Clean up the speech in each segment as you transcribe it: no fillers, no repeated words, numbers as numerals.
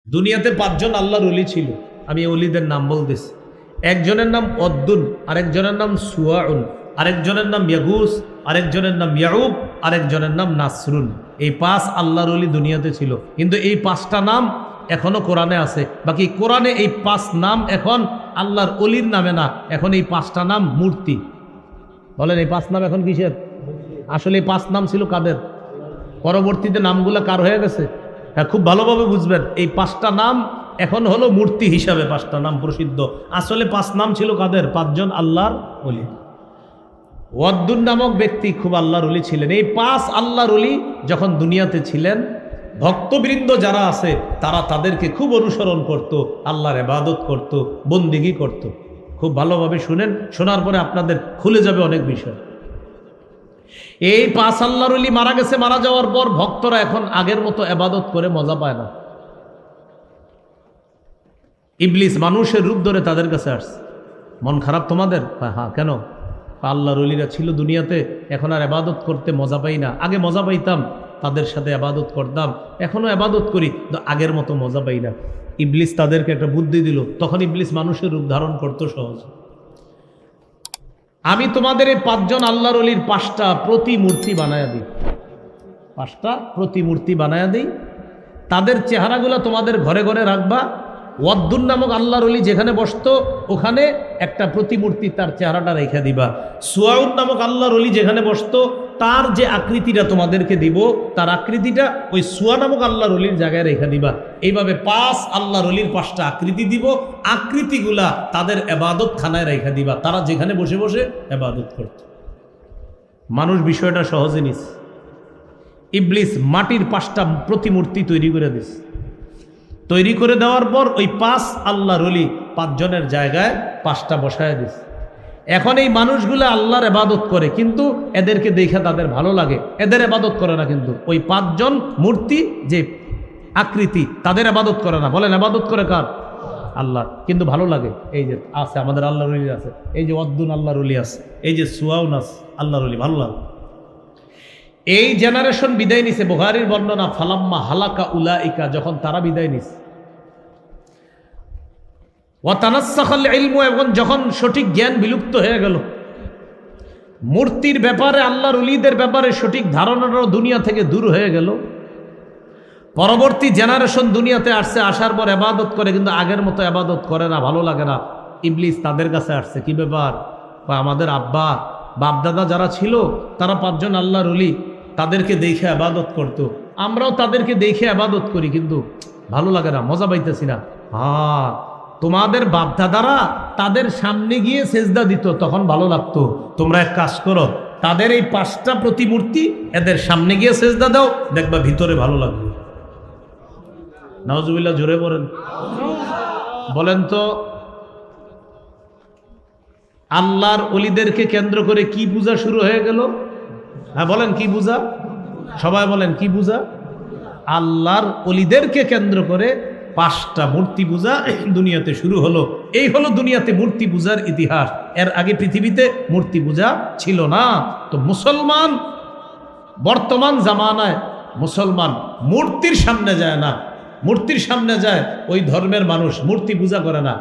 দুনিয়াতে পাঁচজন আল্লাহর ওলি ছিল, আমি ওলিদের নাম বলতেছি। একজনের নাম অদ্দুন, আরেকজনের নাম সুয়াউন, আরেকজনের নাম ইয়াগুস, আরেকজনের নাম ইয়াউব, আরেকজনের নাম নাসরুন। এই পাঁচ আল্লাহর ওলি দুনিয়াতে ছিল, কিন্তু এই পাঁচটা নাম এখনো কোরআনে আছে। বাকি কোরআনে এই পাঁচ নাম এখন আল্লাহর ওলির নামে না, এখন এই পাঁচটা নাম মূর্তি। বলেন এই পাঁচ নাম এখন কিসের? আসলে এই পাঁচ নাম ছিল কাদের? পরবর্তীতে নামগুলো কার হয়ে গেছে? হ্যাঁ, খুব ভালোভাবে বুঝবেন। এই পাঁচটা নাম এখন হলো মূর্তি হিসাবে পাঁচটা নাম প্রসিদ্ধ। আসলে পাঁচ নাম ছিল কাদের? পাঁচজন আল্লাহর ওলি। ওয়াদ্দুন নামক ব্যক্তি খুব আল্লাহর ওলি ছিলেন। এই পাঁচ আল্লাহর ওলি যখন দুনিয়াতে ছিলেন, ভক্তবৃন্দ যারা আছে তারা তাদেরকে খুব অনুসরণ করত, আল্লাহর ইবাদত করত, বন্দেগী করত। খুব ভালোভাবে শুনেন, শোনার পরে আপনাদের খুলে যাবে অনেক বিষয়। এই পাঁচ আল্লাহর ওলি মারা গেছে। মারা যাওয়ার পর ভক্তরা এখন আগের মতো ইবাদত করে মজা পায় না। ইবলিস মানুষের রূপ ধরে তাদের কাছে আসছে। মন খারাপ তোমাদের? হ্যাঁ। কেন? আল্লাহর ওলিরা ছিল দুনিয়াতে, এখন আর ইবাদত করতে মজা পাই না। আগে মজা পাইতাম, তাদের সাথে ইবাদত করতাম, এখনো ইবাদত করি, কিন্তু আগের মতো মজা পাই না। ইবলিস তাদেরকে একটা বুদ্ধি দিল। তখন ইবলিস মানুষের রূপ ধারণ করতো সহজ। আমি তোমাদের এই পাঁচজন আল্লাহর ওলির পাঁচটা প্রতিমূর্তি বানায়া দিই, পাঁচটা প্রতিমূর্তি বানায়া দিই। তাদের চেহারাগুলো তোমাদের ঘরে ঘরে রাখবা। ওয়াদ্দুন নামক আল্লাহর ওলি যেখানে বসতো ওখানে একটা প্রতিমূর্তি তার চেহারাটা রেখে দিবা। সুয়াউন নামক আল্লাহর ওলি যেখানে বসতো তার যে আকৃতিটা তোমাদেরকে দিব, তার আকৃতিটা ওই সুয়া নামক আল্লাহর ওলির জায়গায় রেখে দিবা। এইভাবে পাঁচ আল্লাহর ওলির পাঁচটা আকৃতি দিব। আকৃতিগুলা তাদের ইবাদত খানায় রেখে দিবা, তারা যেখানে বসে বসে ইবাদত করত। মানুষ বিষয়টা সহজে নিস। ইবলিস মাটির পাঁচটা প্রতিমূর্তি তৈরি করে দিস। তৈরি করে দেওয়ার পর ওই পাঁচ আল্লাহর ওলি পাঁচজনের জায়গায় পাঁচটা বসায় দিস। এখন এই মানুষগুলো আল্লাহর ইবাদত করে, কিন্তু এদেরকে দেখে তাদের ভালো লাগে, এদের ইবাদত করে না। কিন্তু ওই পাঁচজন মূর্তি যে আকৃতি তাদের ইবাদত করে না। বলেন ইবাদত করে কার? আল্লাহ। কিন্তু ভালো লাগে। এই যে আছে আমাদের আল্লাহর ওলি আছে, এই যে ওয়াদ্দুন আল্লাহর ওলি আছে, এই যে সুয়াউন আছে আল্লাহর ওলি, ভালো লাগে। এই জেনারেশন বিদায় নিছে। বুখারীর বর্ণনা, ফালাম্মা হালাকা উলাইকা, যখন তারা বিদায় নিছে, ওয়া তানাসসাখাল ইলমু, এবং যখন সঠিক জ্ঞান বিলুপ্ত হয়ে গেল, মূর্তির ব্যাপারে আল্লাহর ওলিদের ব্যাপারে সঠিক ধারণাটাও দুনিয়া থেকে দূর হয়ে গেল। পরবর্তী জেনারেশন দুনিয়াতে আসছে, আসার পর ইবাদত করে, কিন্তু আগের মতো ইবাদত করে না, ভালো লাগে না। ইবলিস তাদের কাছে আসছে, কি ব্যাপার? বা আমাদের আব্বা বাপদাদা যারা ছিল তারা পাঁচজন আল্লাহর ওলি, তাদেরকে দেখে ইবাদত করত, আমরাও তাদেরকে দেখে ইবাদত করি, কিন্তু ভালো লাগে না, মজা পাইতেছি না। হ্যাঁ, তোমাদের বাপদাদারা তাদের সামনে গিয়ে সেজদা দিত, তখন ভালো লাগতো। তোমরা এক কাজ করো, তাদের এই পাঁচটা প্রতিমূর্তি এদের সামনে গিয়ে সেজদা দাও, দেখবা ভিতরে ভালো লাগবে। নাউজুবিল্লাহ, জোরে বলেন। বলেন তো, আল্লাহর ওলিদেরকে কেন্দ্র করে কি পূজা শুরু হয়ে গেল? হ্যাঁ বলেন, কি পূজা? সবাই বলেন, কি পূজা? আল্লাহর ওলিদেরকে কেন্দ্র করে পাঁচটা মূর্তি পূজা দুনিয়াতে শুরু হলো। এই হলো দুনিয়াতে মূর্তি পূজার ইতিহাস। এর আগে পৃথিবীতে মূর্তি পূজা ছিল না। তো মুসলমান বর্তমান জামানায় মুসলমান মূর্তির সামনে যায় না, মূর্তির সামনে যায় ওই ধর্মের মানুষ, মূর্তি পূজা করে না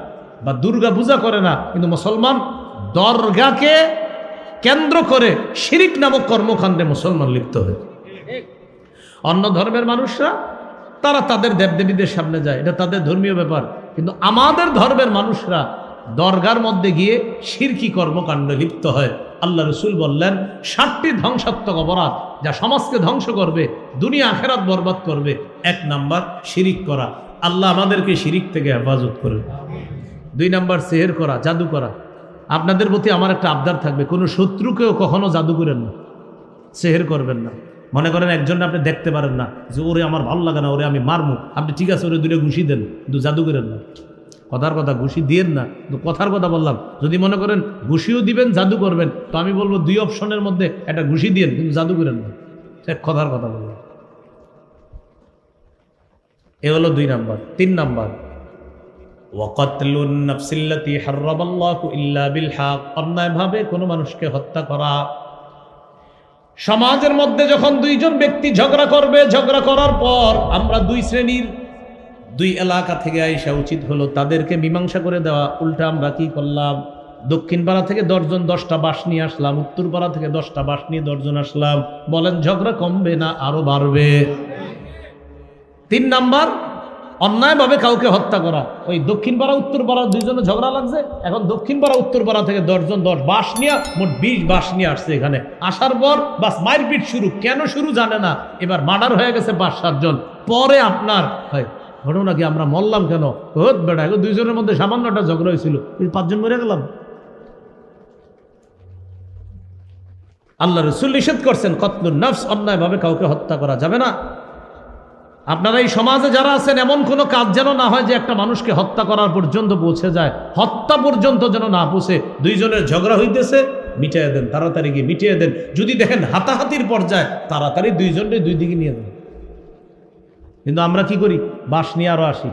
বা দুর্গা পূজা করে না। কিন্তু মুসলমান দরগাকে কেন্দ্র করে শিরিক নামক কর্মকাণ্ডে মুসলমান লিপ্ত হয়। অন্য ধর্মের মানুষরা তারা তাদের দেবদেবীদের সামনে যায়, এটা তাদের ধর্মীয় ব্যাপার। কিন্তু আমাদের ধর্মের মানুষরা দরগার মধ্যে গিয়ে শিরকি কর্মকাণ্ডে লিপ্ত হয়। আল্লাহ রসুল বললেন, 7টি ধ্বংসাত্মক অপরাধ যা সমাজকে ধ্বংস করবে, দুনিয়া আখেরাত বরবাদ করবে। 1 নাম্বার শিরিক করা। আল্লাহ আমাদেরকে শিরিক থেকে হেফাজত করবে। 2 নাম্বার সেহের করা, জাদু করা। আপনাদের প্রতি আমার একটা আবদার থাকবে, কোনো শত্রুকেও কখনো জাদু করেন না, সেহের করবেন না। মনে করেন একজন আপনি দেখতে পারেন না, যে ওরে আমার ভালো লাগে না, ওরে আমি মারমু, আপনি ঠিক আছে ওরে 2টা ঘুষি দেন, কিন্তু জাদু করেন না। কথার কথা, ঘুষি দিয়েন না, কিন্তু কথার কথা বললাম। যদি মনে করেন ঘুষিও দিবেন, জাদু করবেন, তো আমি বলবো 2 অপশনের মধ্যে একটা ঘুষি দিয়েন, কিন্তু জাদু করেন না। সে কথার কথা বললাম। এ হলো 2 নাম্বার। 3 নাম্বার, ওয়াকাতলুন নাফসিল্লাতী হারামাল্লাহু ইল্লা বিল হক, অন্যায়ভাবে কোনো মানুষকে হত্যা করা। সমাজের মধ্যে যখন 2 জন ব্যক্তি ঝগড়া করবে, ঝগড়া করার পর আমরা 2 শ্রেণীর দুই এলাকা থেকে আইসা উচিত হলো তাদেরকে মীমাংসা করে দেওয়া। উল্টা আমরা কি করলাম, দক্ষিণ পাড়া থেকে 10 জন 10টা বাঁশ নিয়ে আসলাম, উত্তর পাড়া থেকে 10টা বাঁশ নিয়ে 10 জন আসলাম। বলেন ঝগড়া কমবে না আরো বাড়বে? 3 নাম্বার, অন্যায়ভাবে কাউকে হত্যা করা। ওই দক্ষিণ পাড়া উত্তর পাড়া 2 জনে ঝগড়া লাগছে, এখন দক্ষিণ পাড়া উত্তর পাড়া থেকে 10 জন 10 বাঁশ নিয়ে মোট 20 বাঁশ নিয়ে আসছে এখানে। আসার পর বাস মারপিট শুরু। কেন শুরু জানে না, এবার মার্ডার হয়ে গেছে 5-7 জন। পরে আপনার হয় ঘটনা কি, আমরা মরলাম কেন? হোত বেটা, এগুলো 2 জনের মধ্যে সামান্য একটা ঝগড়া হয়েছিল, 5 জন মরে গেলাম। আল্লাহ রাসূল নিষেধ করছেন কতলুন নফস, অন্যায়ভাবে কাউকে হত্যা করা যাবে না। আপনারা এই সমাজে যারা আছেন, এমন কোনো কাজ যেন না হয় যে একটা মানুষকে হত্যা করার পর্যন্ত পৌঁছে যায়। হত্যা পর্যন্ত যেন না পৌঁছে। 2 জনের ঝগড়া হইতেছে, মিটিয়ে দেন, তাড়াতাড়ি গিয়ে মিটিয়ে দেন। যদি দেখেন হাতাহাতির পর্যায়ে, তাড়াতাড়ি 2 জনকে 2 দিকে নিয়ে দেন। কিন্তু আমরা কি করি, বাঁশ নিয়ে আরো আসি।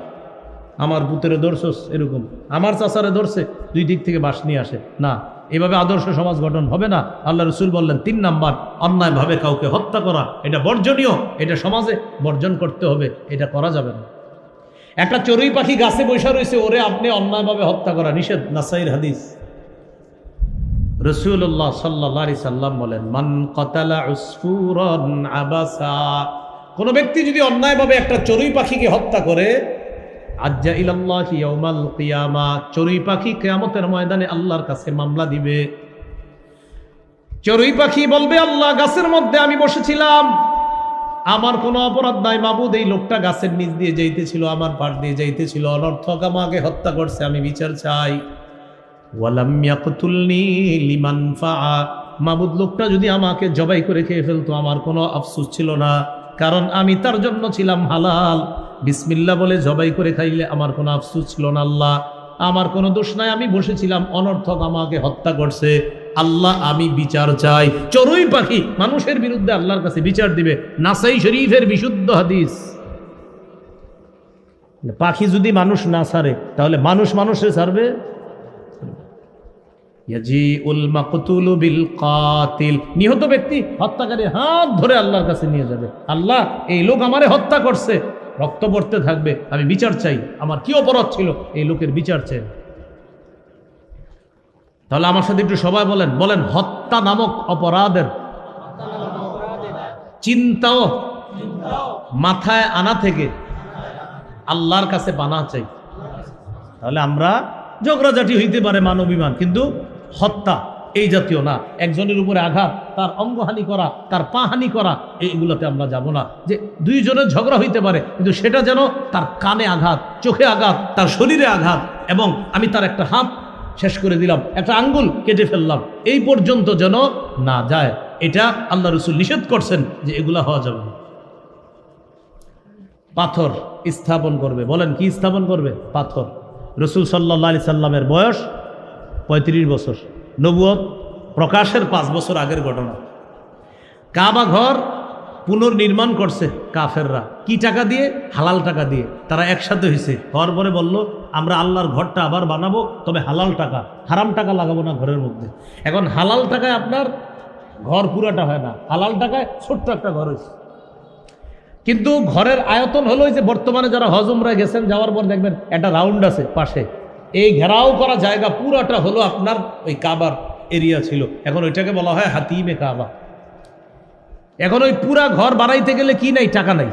আমার পুত্রে ধরছস, এরকম আমার চাচারে ধরছে, 2 দিক থেকে বাঁশ নিয়ে আসে। না, এভাবে আদর্শ সমাজ গঠন হবে না। আল্লাহ রাসূল বললেন 3 নাম্বার, অন্যায়ভাবে কাউকে হত্যা করা, এটা বর্জনীয়, এটা সমাজে বর্জন করতে হবে, এটা করা যাবে না। একটা চড়ুই পাখি গাছে বসে রয়েছে, ওরে আপনি অন্যায়ভাবে হত্যা করা নিষেধ, নাসাইর হাদিস। রাসূলুল্লাহ সাল্লাল্লাহু আলাইহি সাল্লাম বলেন, মান কাতালা উসফুরান আবাসা, কোন ব্যক্তি যদি অন্যায়ভাবে একটা চড়ুই পাখিকে হত্যা করে, আজ্জা ইলাল্লাহি ইয়াউমাল কিয়ামা, চড়ুই পাখি কিয়ামতের ময়দানে আল্লাহর কাছে মামলা দিবে। চড়ুই পাখি বলবে, আল্লাহ, গাছের মধ্যে আমি বসেছিলাম, আমার কোনো অপরাধ নাই মাবুদ, এই লোকটা গাছের নিচ দিয়ে যাইতেছিল, আমার পাশ দিয়ে যাইতেছিল, অনর্থক আমাকে হত্যা করছে, আমি বিচার চাই। ওয়ালাম ইয়াকতুলনি লিমান ফাআ, মাবুদ, লোকটা যদি আমাকে জবাই করে খেয়ে ফেলতো, আমার কোনো আফসোস ছিল না, কারণ আমি তার জন্য ছিলাম হালাল। বিসমিল্লাহ বলে জবাই করে খাইলে আমার কোনো আফসোস ছিল না। আল্লাহ, আমার কোনো দোষ নাই, আমি বসেছিলাম, অনর্থক আমাকে হত্যা করছে, আল্লাহ আমি বিচার চাই। চড়ুই পাখি মানুষের বিরুদ্ধে আল্লাহর কাছে বিচার দিবে। নাসাই শরীফের বিশুদ্ধ হাদিস। পাখি যদি মানুষ না ছাড়ে, তাহলে মানুষ মানুষে ছাড়বে? ইয়াজিউল মাকতুলু বিল কাতিল, নিহত ব্যক্তি হত্যাকারী হাত ধরে আল্লাহর কাছে নিয়ে যাবে। আল্লাহ, এই লোক আমারে হত্যা করছে, রক্ত পড়তে থাকবে, আমি বিচার চাই, আমার কি অপরাধ ছিল, এই লোকের বিচার চাই। তাহলে আমার সাথে একটু সবাই বলেন, বলেন হত্যা নামক অপরাধের চিন্তাও মাথায় আনা থেকে আল্লাহর কাছে পানা চাই। তাহলে আমরা ঝগড়াঝাটি হইতে পারে, মানবিমান, কিন্তু হত্যা এই জাতীয় না। একজনের উপরে আঘাত, তার অঙ্গহানি করা, তার পা হানি করা, এইগুলোতে আমরা যাব না। যে 2 জনের ঝগড়া হইতে পারে, কিন্তু সেটা যেন তার কানে আঘাত, চোখে আঘাত, তার শরীরে আঘাত, এবং আমি তার একটা হাত শেষ করে দিলাম, একটা আঙ্গুল কেটে ফেললাম, এই পর্যন্ত যেন না যায়। এটা আল্লাহ রাসূল নিষেধ করছেন যে এগুলা হওয়া যাবে না। পাথর স্থাপন করবে, বলেন কি স্থাপন করবে? পাথর। রাসূল সাল্লাল্লাহু আলাইহি সাল্লামের বয়স 35 বছর, নবুয়ত প্রকাশের 5 বছর আগের ঘটনা। কাবা ঘর পুনর্নির্মাণ করছে কাফেররা, কি টাকা দিয়ে? হালাল টাকা দিয়ে। তারা একসাথে হয়েছে, হওয়ার পরে বলল, আমরা আল্লাহর ঘরটা আবার বানাবো, তবে হালাল টাকা, হারাম টাকা লাগাবো না ঘরের মধ্যে। এখন হালাল টাকায় আপনার ঘর পুরাটা হয় না, হালাল টাকায় ছোট্ট একটা ঘর হয়েছে। কিন্তু ঘরের আয়তন হলো যে বর্তমানে যারা হজ উমরায় গেছেন, যাওয়ার পর দেখবেন একটা রাউন্ড আছে পাশে, এই ঘেরাও করা জায়গা পুরাটা হলো আপনার ওই কাবার এরিয়া ছিল। এখন ওইটাকে বলা হয় হাতিমে কাবা। এখন ওই পুরা ঘর বানাইতে গেলে কি নাই? টাকা নাই।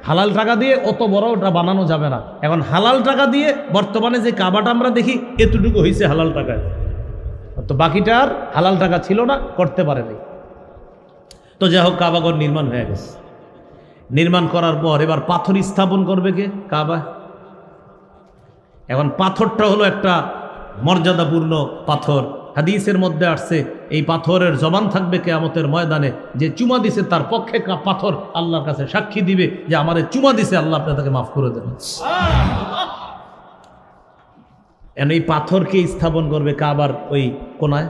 হালাল টাকা দিয়ে অত বড় ওটা বানানো যাবে না। এখন হালাল টাকা দিয়ে বর্তমানে যে কাবাটা আমরা দেখি, এতটুকু হয়েছে হালাল টাকায়, তো বাকিটা আর হালাল টাকা ছিল না, করতে পারেনি। তো যাই হোক, কাবাঘর নির্মাণ হয়ে গেছে। নির্মাণ করার পর এবার পাথর স্থাপন করবে কে? কাবা। এখন পাথরটা হলো একটা মর্যাদাপূর্ণ পাথর। হাদিসের মধ্যে আসছে, এই পাথরের জবান থাকবে কিয়ামতের ময়দানে, যে চুমা দিছে তার পক্ষে পাথর আল্লাহর কাছে সাক্ষী দিবে যে আমারে চুমা দিছে, আল্লাহ আপনি তাকে মাফ করে দেবেন। এই পাথরকে স্থাপন করবে কাবার ওই কোনায়।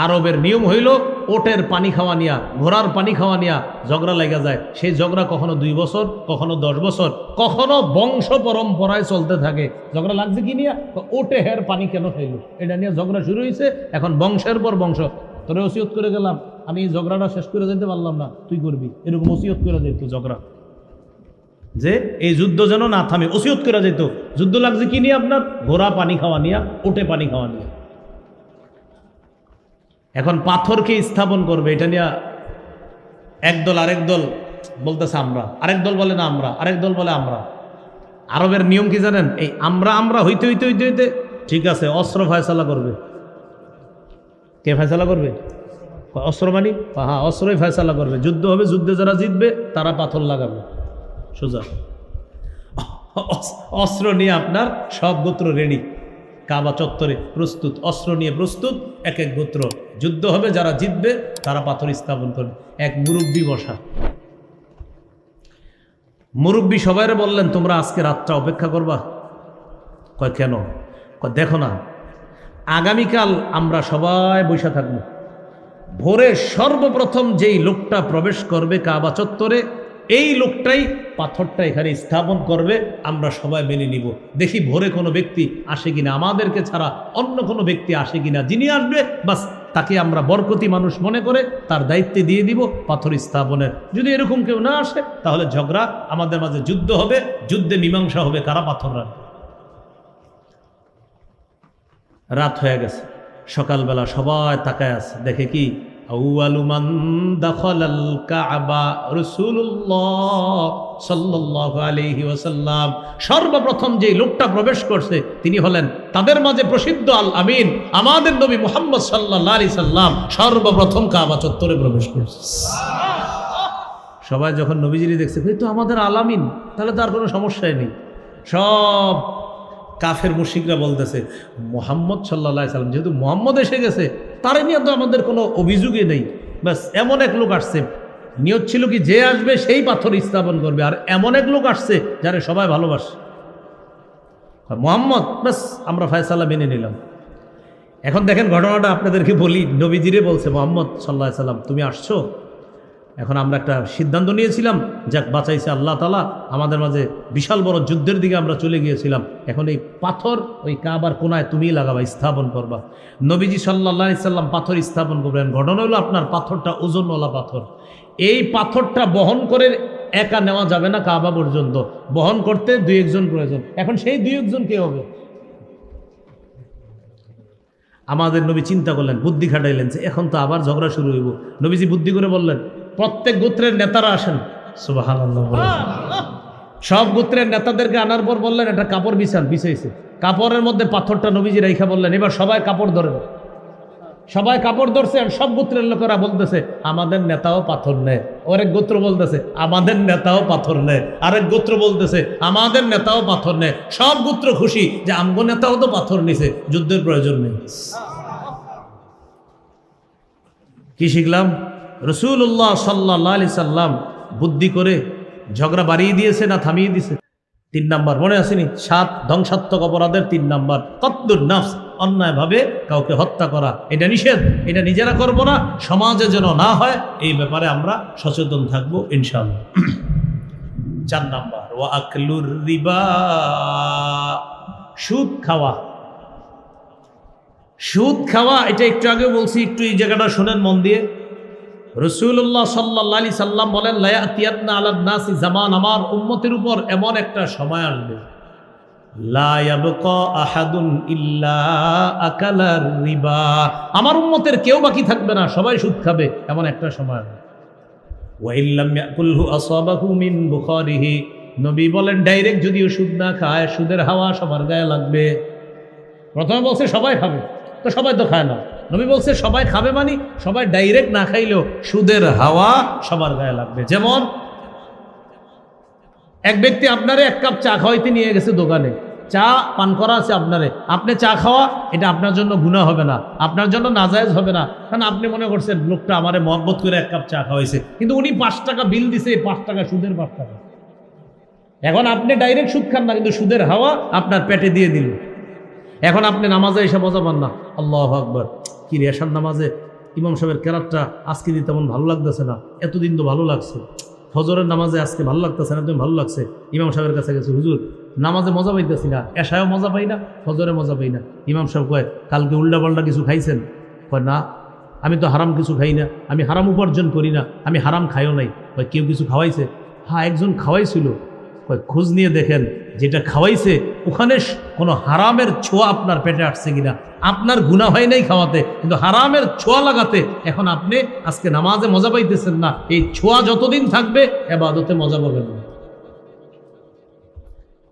আরবের নিয়ম হইল, ওটের পানি খাওয়া নিয়া, ঘোড়ার পানি খাওয়া নিয়া ঝগড়া লাগা যায়। সেই ঝগড়া কখনো 2 বছর, কখনো 10 বছর, কখনো বংশ পরম্পরায় চলতে থাকে। ঝগড়া লাগছে কি নিয়ে? ওটে হের পানি কেন খাইল, এটা নিয়ে ঝগড়া শুরু হয়েছে। এখন বংশের পর বংশ, তোরে ওসিয়ত করে গেলাম, আমি ঝগড়াটা শেষ করে যেতে পারলাম না, তুই করবি, এরকম ওসিয়ত করে যেত ঝগড়া। যে এই যুদ্ধ যেন না থামে, ওসিয়ত করা যেত। যুদ্ধ লাগছে কি নিয়ে? আপনার ঘোড়া পানি খাওয়া নিয়ে, ওটে পানি খাওয়া নিয়ে। এখন পাথরকে স্থাপন করবে, এটা নিয়ে একদল আরেক দল বলতেছে আমরা, আরেক দল বলে না আমরা, আরেক দল বলে আমরা। আরবের নিয়ম কি জানেন? এই আমরা হইতে হইতে হইতে হইতে ঠিক আছে অস্ত্র ফয়সালা করবে। কে ফয়সালা করবে? অস্ত্র মানি? হ্যাঁ, অস্ত্রই ফয়সালা করবে। যুদ্ধ হবে, যুদ্ধে যারা জিতবে তারা পাথর লাগাবে। সোজা অস্ত্র নিয়ে আপনার সব গোত্র রেডি, কাবা চত্বরে প্রস্তুত, অস্ত্র নিয়ে প্রস্তুত, এক এক গোত্র। যুদ্ধ হবে, যারা জিতবে তারা পাথর স্থাপন করবে। এক মুরব্বী বসা, মুরব্বী সবাইরে বললেন তোমরা আজকে রাতটা অপেক্ষা করবা। কয় কেন? কয় দেখো না, আগামীকাল আমরা সবাই বসে থাকবো, ভোরে সর্বপ্রথম যেই লোকটা প্রবেশ করবে কাবা চত্বরে, এই লোকটাই পাথরটা এখানে স্থাপন করবে, আমরা সবাই মেনে নিব। দেখি ভোরে কোনো ব্যক্তি আসে কিনা, আমাদেরকে ছাড়া অন্য কোনো ব্যক্তি আসে কিনা। যিনি আসবে বাস তাকে আমরা বরকতি মানুষ মনে করে তার দায়িত্বে দিয়ে দিব পাথর স্থাপনের। যদি এরকম কেউ না আসে তাহলে ঝগড়া, আমাদের মাঝে যুদ্ধ হবে, যুদ্ধে মীমাংসা হবে কারা পাথর রাখবে। রাত হয়ে গেছে, সকালবেলা সবাই তাকায় আছে, দেখে কি আউয়ালু মান দাখালাল কাবা রাসূলুল্লাহ সাল্লাল্লাহু আলাইহি ওয়াসাল্লাম। সর্বপ্রথম যে লোকটা প্রবেশ করছে তিনি হলেন তাদের মাঝে প্রসিদ্ধ আল আমিন, আমাদের নবী মুহাম্মদ সাল্লাল্লাহু আলাইহি সাল্লাম সর্বপ্রথম কাবা চত্বরে প্রবেশ করছে। সবাই যখন নবীজিরে দেখছে, এই তো আমাদের আল আমিন, তাহলে তার কোনো সমস্যাই নেই। সব কাফের মুশরিকরা বলতেছে মুহাম্মদ সাল্লাল্লাহু আলাইহি সাল্লাম, যেহেতু মুহাম্মদ এসে গেছে তার নিয়ে তো আমাদের কোনো অভিযোগই নেই। ব্যাস এমন এক লোক আসছে, নিয়ত ছিল কি যে আসবে সেই পাথর স্থাপন করবে, আর এমন এক লোক আসছে যারে সবাই ভালোবাসে মুহাম্মদ, ব্যাস আমরা ফয়সালা মেনে নিলাম। এখন দেখেন ঘটনাটা আপনাদেরকে বলি, নবীজিরে বলছে মুহাম্মদ সাল্লাল্লাহু আলাইহি সাল্লাম তুমি আসছো, এখন আমরা একটা সিদ্ধান্ত নিয়েছিলাম, যাক বাঁচাইছে আল্লাহ তাআলা, আমাদের মাঝে বিশাল বড় যুদ্ধের দিকে আমরা চলে গিয়েছিলাম, এখন এই পাথর ওই কাবার কোনায় তুমিই লাগাবা, স্থাপন করবা। নবীজি সাল্লাল্লাহু আলাইহি সাল্লাম পাথর স্থাপন করবেন। ঘটনা হলো আপনার পাথরটা ওজনওয়ালা পাথর, এই পাথরটা বহন করে একা নেওয়া যাবে না কাবা পর্যন্ত, বহন করতে দুই একজন প্রয়োজন। এখন সেই দুই একজন কে হবে? আমাদের নবী চিন্তা করলেন, বুদ্ধি খাটাইলেন, যে এখন তো আবার ঝগড়া শুরু হইব। নবীজি বুদ্ধি করে বললেন প্রত্যেক গোত্রের নেতারা আসেন। সুবহানাল্লাহ। সব গোত্রের নেতাদেরকে আনার পর বললেন একটা কাপড় বিছান, বিছাইছে। কাপড়ের মধ্যে পাথরটা নবীজি রাইখা বললেন এবার সবাই কাপড় ধরেন। সবাই কাপড় ধরছে, আর সব গোত্রের লোকেরা বলতেছে আমাদের নেতাও পাথর নেয়। আরেক গোত্র বলতেছে আমাদের নেতাও পাথর নেয়, আরেক গোত্র বলতেছে আমাদের নেতাও পাথর নেয়। সব গোত্র খুশি যে আমগো নেতাও তো পাথর নিছে, যুদ্ধের প্রয়োজন নেই। কি শিখলাম? রাসূলুল্লাহ সাল্লাল্লাহু আলাইহি সাল্লাম বুদ্ধি করে ঝগড়া বাড়িয়ে দিয়েছে না থামিয়ে দিয়েছে? 3 নাম্বার মনে আসেনি? 7 ধ্বংসাত্মক অপরাধের 3 নাম্বার কতলুন নাফস, অন্যায়ভাবে কাউকে হত্যা করা। এটা নিষেধ, এটা নিজেরা করব না, সমাজে যেন না হয় এই ব্যাপারে আমরা সচেতন থাকবো ইনশাআল্লাহ। 4 নাম্বার ওয়া আকলুর রিবা, সুদ খাওয়া। সুদ খাওয়া এটা একটু আগে বলছি, একটু এই জায়গাটা শুনেন মন দিয়ে। রাসূলুল্লাহ সাল্লাল্লাহু আলাইহি সাল্লাম বলেন লা ইয়াতিয়াতনা আলান নাসি জামান, আমার উম্মতের উপর এমন একটা সময় আসবে লা ইয়াবকা আহাদুন ইল্লা আকালার রিবা, আমার উম্মতের কেউ বাকি থাকবে না, সবাই সুদ খাবে, এমন একটা সময় আসবে। ওয়া ইল্লাম ইয়াকুলহু আসাবাহু মিন বুখারিহি, নবী বলেন ডাইরেক্ট যদিও সুদ না খায়, সুদের হাওয়া সবার গায়ে লাগবে। প্রথমে বলছে সবাই খাবে, তো সবাই তো খায় না। নবী বলছে সবাই খাবে, মানে সবাই ডাইরেক্ট না খাইলেও সুদের হাওয়া সবার গায়ে লাগবে। যেমন এক ব্যক্তি আপনারে 1 কাপ চা খাওয়াইতে নিয়ে গেছে দোকানে, চা পান করা আছে আপনারে, আপনি চা খাওয়া এটা আপনার জন্য গুনাহ হবে না, আপনার জন্য নাজায়েজ হবে না, কারণ আপনি মনে করছেন লোকটা আমারে মহব্বত করে 1 কাপ চা খাওয়াইছে, কিন্তু উনি 5 টাকা বিল দিছে, 5 টাকা সুদের 5 টাকা। এখন আপনি ডাইরেক্ট সুদ খান না, কিন্তু সুদের হাওয়া আপনার পেটে দিয়ে দিল। এখন আপনি নামাজে এসে মজা পান না, আল্লাহু আকবার, কি রে এশার নামাজে ইমাম সাহেবের কেরাতটা আজকে দিতে তেমন ভালো লাগতেছে না, এতদিন তো ভালো লাগছে। ফজরের নামাজে আজকে ভালো লাগতেছে না, তুমি ভালো লাগছে। ইমাম সাহেবের কাছে গেছে, হুজুর নামাজে মজা পাইতেছি না, এশায়ও মজা পাই না, ফজরে মজা পাই না। ইমাম সাহেব কয় কালকে উল্টাপাল্টা কিছু খাইছেন? কয় না, আমি তো হারাম কিছু খাই না, আমি হারাম উপার্জন করি না, আমি হারাম খাইও নাই। কয় কেউ কিছু খাওয়াইছে? হ্যাঁ একজন খাওয়াইছিল। খোঁজ নিয়ে দেখেন যেটা খাওয়াইছে ওখানে কোনো হারামের ছোঁয়া আপনার পেটে আসছে কিনা। আপনার গুনাহ হয় নাই খাওয়াতে, কিন্তু হারামের ছোঁয়া লাগাতে এখন আপনি আজকে নামাজে মজা পাইতেছেন না। এই ছোঁয়া যতদিন থাকবে ইবাদতে মজা পাবেন না।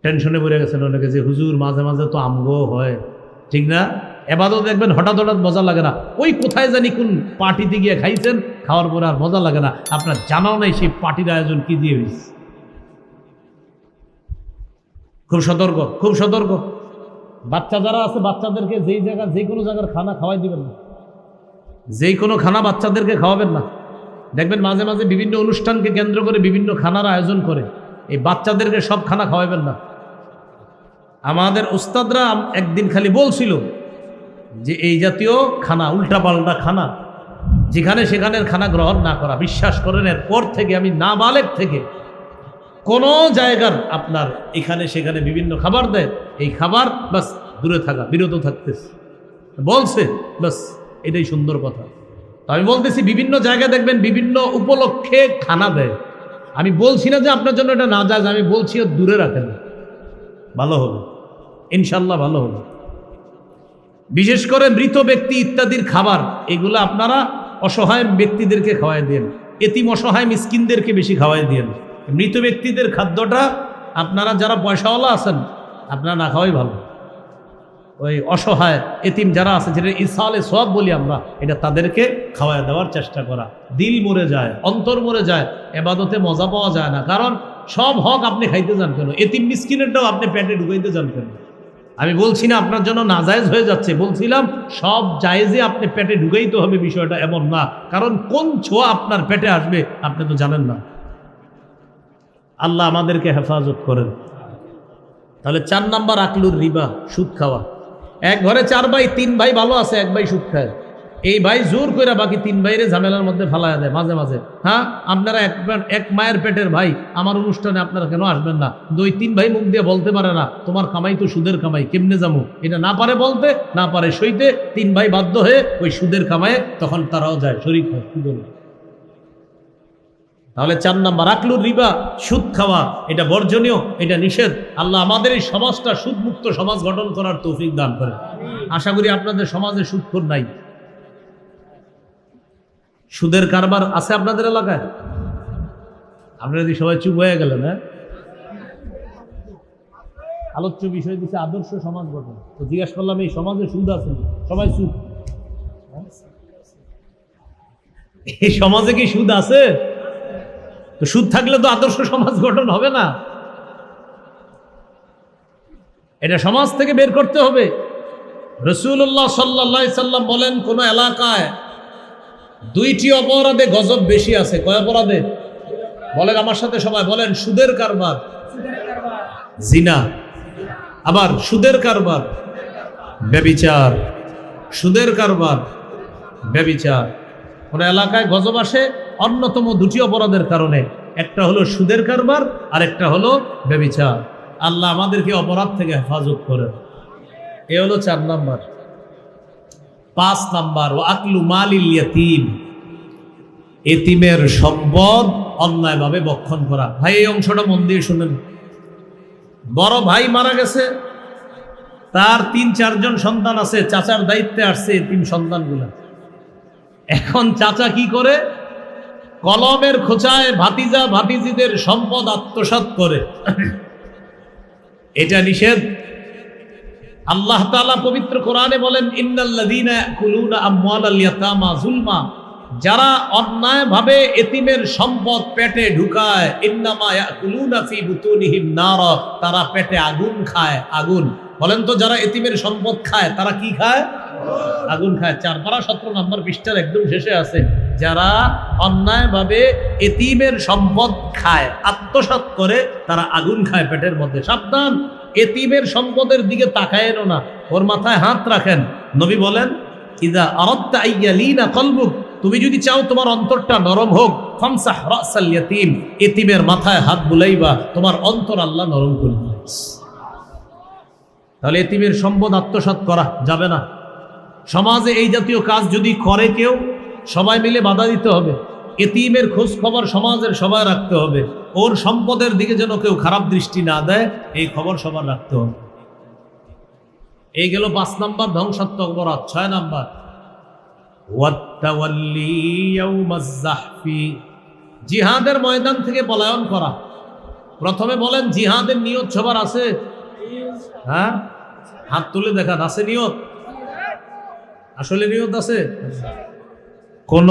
টেনশনে পড়ে গেছেন অনেকে যে হুজুর মাঝে মাঝে তো আমগো হয়, ঠিক না? এবাদত দেখবেন হঠাৎ হঠাৎ মজা লাগে না, ওই কোথায় জানি কোন পার্টিতে গিয়ে খাইছেন, খাওয়ার পরে আর মজা লাগে না। আপনার জানাও নাই সেই পার্টির আয়োজন কি দিয়ে হয়েছে। খুব সতর্ক, খুব সতর্ক। বাচ্চা যারা আছে বাচ্চাদেরকে যে কোনো জায়গার খানা খাওয়াই দিবেন না, যে কোনো খানা বাচ্চাদেরকে খাওয়াবেন না। দেখবেন মাঝে মাঝে বিভিন্ন অনুষ্ঠানকে কেন্দ্র করে বিভিন্ন খানার আয়োজন করে, এই বাচ্চাদেরকে সব খানা খাওয়াবেন না। আমাদের উস্তাদরা একদিন খালি বলছিল যে এই জাতীয় খানা, উল্টাপাল্টা খানা, যেখানে সেখানের খানা গ্রহণ না করা। বিশ্বাস করেন এরপর থেকে আমি নাবালেগ থেকে কোন জায়গার আপনার এখানে সেখানে বিভিন্ন খাবার দেয়, এই খাবার বাস দূরে থাকা, বিরত থাকতেছে বলছে, বাস এটাই সুন্দর কথা। তো আমি বলতেছি বিভিন্ন জায়গায় দেখবেন বিভিন্ন উপলক্ষে খানা দেয়। আমি বলছি না যে আপনার জন্য এটা না যায়, আমি বলছি দূরে রাখেন, ভালো হবে ইনশাল্লাহ, ভালো হবে। বিশেষ করে মৃত ব্যক্তি ইত্যাদির খাবার এগুলো আপনারা অসহায় ব্যক্তিদেরকে খাওয়াই দেন, এতিম অসহায় মিসকিনদেরকে বেশি খাওয়াই দেন। মৃত ব্যক্তিদের খাদ্যটা আপনারা যারা পয়সাওয়ালা আছেন আপনারা না খাওয়াই ভালো। ওই অসহায় এতিম যারা আছে, যেটা ইসালে সওয়াব বলি আমরা, এটা তাদেরকে খাওয়াই দেওয়ার চেষ্টা করা। দিল মরে যায়, অন্তর মরে যায়, এবাদতে মজা পাওয়া যায় না। কারণ সব হক আপনি খাইতে যান কেন? এতিম মিসকিনেরটাও আপনি পেটে ঢুকাইতে যান কেন? আমি বলছি না আপনার জন্য নাজায়েজ হয়ে যাচ্ছে, বলছিলাম সব জায়েজে আপনি পেটে ঢুকাইতে হবে, বিষয়টা এমন না। কারণ কোন ছোঁয়া আপনার পেটে আসবে আপনি তো জানেন না। আল্লাহ আমাদেরকে হেফাজত করেন। তাহলে 4 নাম্বার আকলুর রিবা, সুদ খাওয়া। এক ঘরে 4 ভাই, 3 ভাই ভালো আছে, 1 ভাই সুদ খায়। এই ভাই জোর করে বাকি 3 ভাইরে ঝামেলার মধ্যে ফালায়া দেয় মাঝে মাঝে। হ্যাঁ, আপনারা এক মায়ের পেটের ভাই, আমার অনুষ্ঠানে আপনারা কেন আসবেন না? 2-3 ভাই মুখ দিয়ে বলতে পারে না তোমার কামাই তো সুদের কামাই, কেমনে যাবো? এটা না পারে বলতে, না পারে সইতে, 3 ভাই বাধ্য হয়ে ওই সুদের কামায়ে তখন তারাও যায়, শরীক হয়। কি বলবো? তাহলে 4 নাম্বার আকলুর রিবা, সুদ খাওয়া, এটা বর্জনীয়, এটা নিষেধ। আল্লাহ আমাদের এই সমাজটা সুদমুক্ত সমাজ গঠন করার তৌফিক দান করে। আশা করি আপনাদের সমাজে সুদখোর নাই। সুদের কারবার আছে আপনাদের এলাকায়? আপনারা যদি সবাই চুপ হয়ে গেলেন, হ্যাঁ? আলোচ্য বিষয় দিচ্ছে আদর্শ সমাজ গঠন। তো জিজ্ঞাসা করলাম এই সমাজে সুদ আছে? সবাই চুপ। এই সমাজে কি সুদ আছে? তো সুদ থাকলে তো আদর্শ সমাজ গঠন হবে না। এটা সমাজ থেকে বের করতে হবে। রাসূলুল্লাহ সাল্লাল্লাহু আলাইহি সাল্লাম বলেন, কোন এলাকায় 2টি অপরাধে গজব বেশি আছে। কয় অপরাধে? বলেন আমার সাথে সবাই বলেন। সুদের কারবার, জিনা। আবার সুদের কারবার, ব্যভিচার। সুদের কারবার, ব্যভিচার। কোন এলাকায় গজব আসে অন্যতম 2টি অপরাধের কারণে। একটা হলো সুদের কারবার, আর একটা হলো ব্যভিচার। আল্লাহ আমাদেরকে অপরাধ থেকে হেফাজত করেন। এ হলো 4 নাম্বার। 5 নাম্বার ও আকলু মালিল ইয়াতীম, এতিমের সম্পদ অন্যায়ভাবে ভক্ষণ করা। ভাই এই অংশটা মন দিয়ে শুনেন। বড় ভাই মারা গেছে, তার 3-4 জন সন্তান আছে, চাচার দায়িত্বে আসছে এতিম সন্তানগুলা। এখন চাচা কি করে? কলমের খোঁচায় ভাতিজা ভাতিজিদের সম্পদ আত্মসাৎ করে। এটা নিষেধ। আল্লাহ তাআলা পবিত্র কোরআনে বলেন, ইন্নাল্লাযীনা ইয়াকুলুনা আমওয়ালাল ইয়াতামা যুলমা, যারা অন্যায়ভাবে এতিমের সম্পদ পেটে ঢুকায়, ইন্নামা ইয়াকুলুনা ফি বুতুনিহিম নারা, তারা পেটে আগুন খায়। আগুন। বলেন তো, যারা এতিমের সম্পদ খায় তারা কি খায়? আগুন খায়। 4 পারা 17 নম্বর পৃষ্ঠার একদম শেষে আছে, যারা অন্যায়ভাবে এতিমের সম্পদ খায়, আত্মসাৎ করে, তারা আগুন খায় পেটের মধ্যে। সাবধান, এতিমের সম্পদের দিকে তাকায়েনও না, ওর মাথায় হাত রাখেন। নবী বলেন, ইযা আরাদতা আইয়ালিনা কলবুক, তুমি যদি চাও তোমার অন্তরটা নরম হোক, ফামসাহ রাসাল ইয়াতীম, এতিমের মাথায় হাত বুলাইবা, তোমার অন্তর আল্লাহ নরম করবে। তাহলে এতিমের সম্পদ আত্মসাৎ করা যাবে না। সমাজে এই জাতীয় কাজ যদি করে কেউ, সবাই মিলে বাধা দিতে হবে। এতিমের খোঁজ খবর সমাজের সবাই রাখতে হবে, ওর সম্পদের দিকে যেন কেউ খারাপ দৃষ্টি না দেয়, এই খবর সবার রাখতে হবে। এই গেল 5 নাম্বার ধ্বংসাত্মক অপরাধ। 6 নাম্বার ওয়াত্তাওয়াল্লি ইয়াউমাজ যাহফি, জিহাদের ময়দান থেকে পলায়ন করা। প্রথমে বলেন জিহাদের নিয়ত সবার আছে? হ্যাঁ, হাত তুলে দেখান, আছে নিয়ত? আসলে নিয়ত আছে? কোন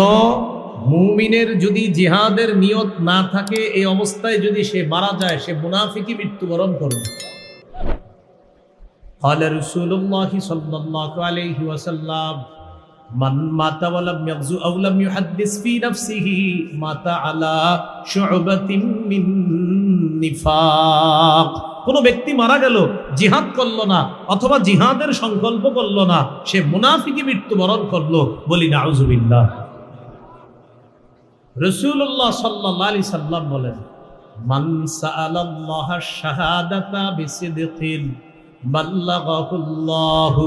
মুমিনের যদি জিহাদের নিয়ত না থাকে, এই অবস্থায় যদি সে মারা যায়, সে মুনাফিকি মৃত্যুবরণ করবে। قال رسول الله صلى الله عليه وسلم من مات ولم يغزو أو لم يحدث في نفسه مات على شعبة من نفاق। কোন ব্যক্তি মারা গেল, জিহাদ করলো না অথবা জিহাদের সংকল্প করলো না, সে মুনাফিকি মৃত্যুবরণ করলো। বলি নাউজুবিল্লাহ। রাসূলুল্লাহ সাল্লাল্লাহু আলাইহি সাল্লাম বলেন, মান সাআলাল্লাহা শাহাদাতা বিসিদকিন বাল্লাগাহুল্লাহু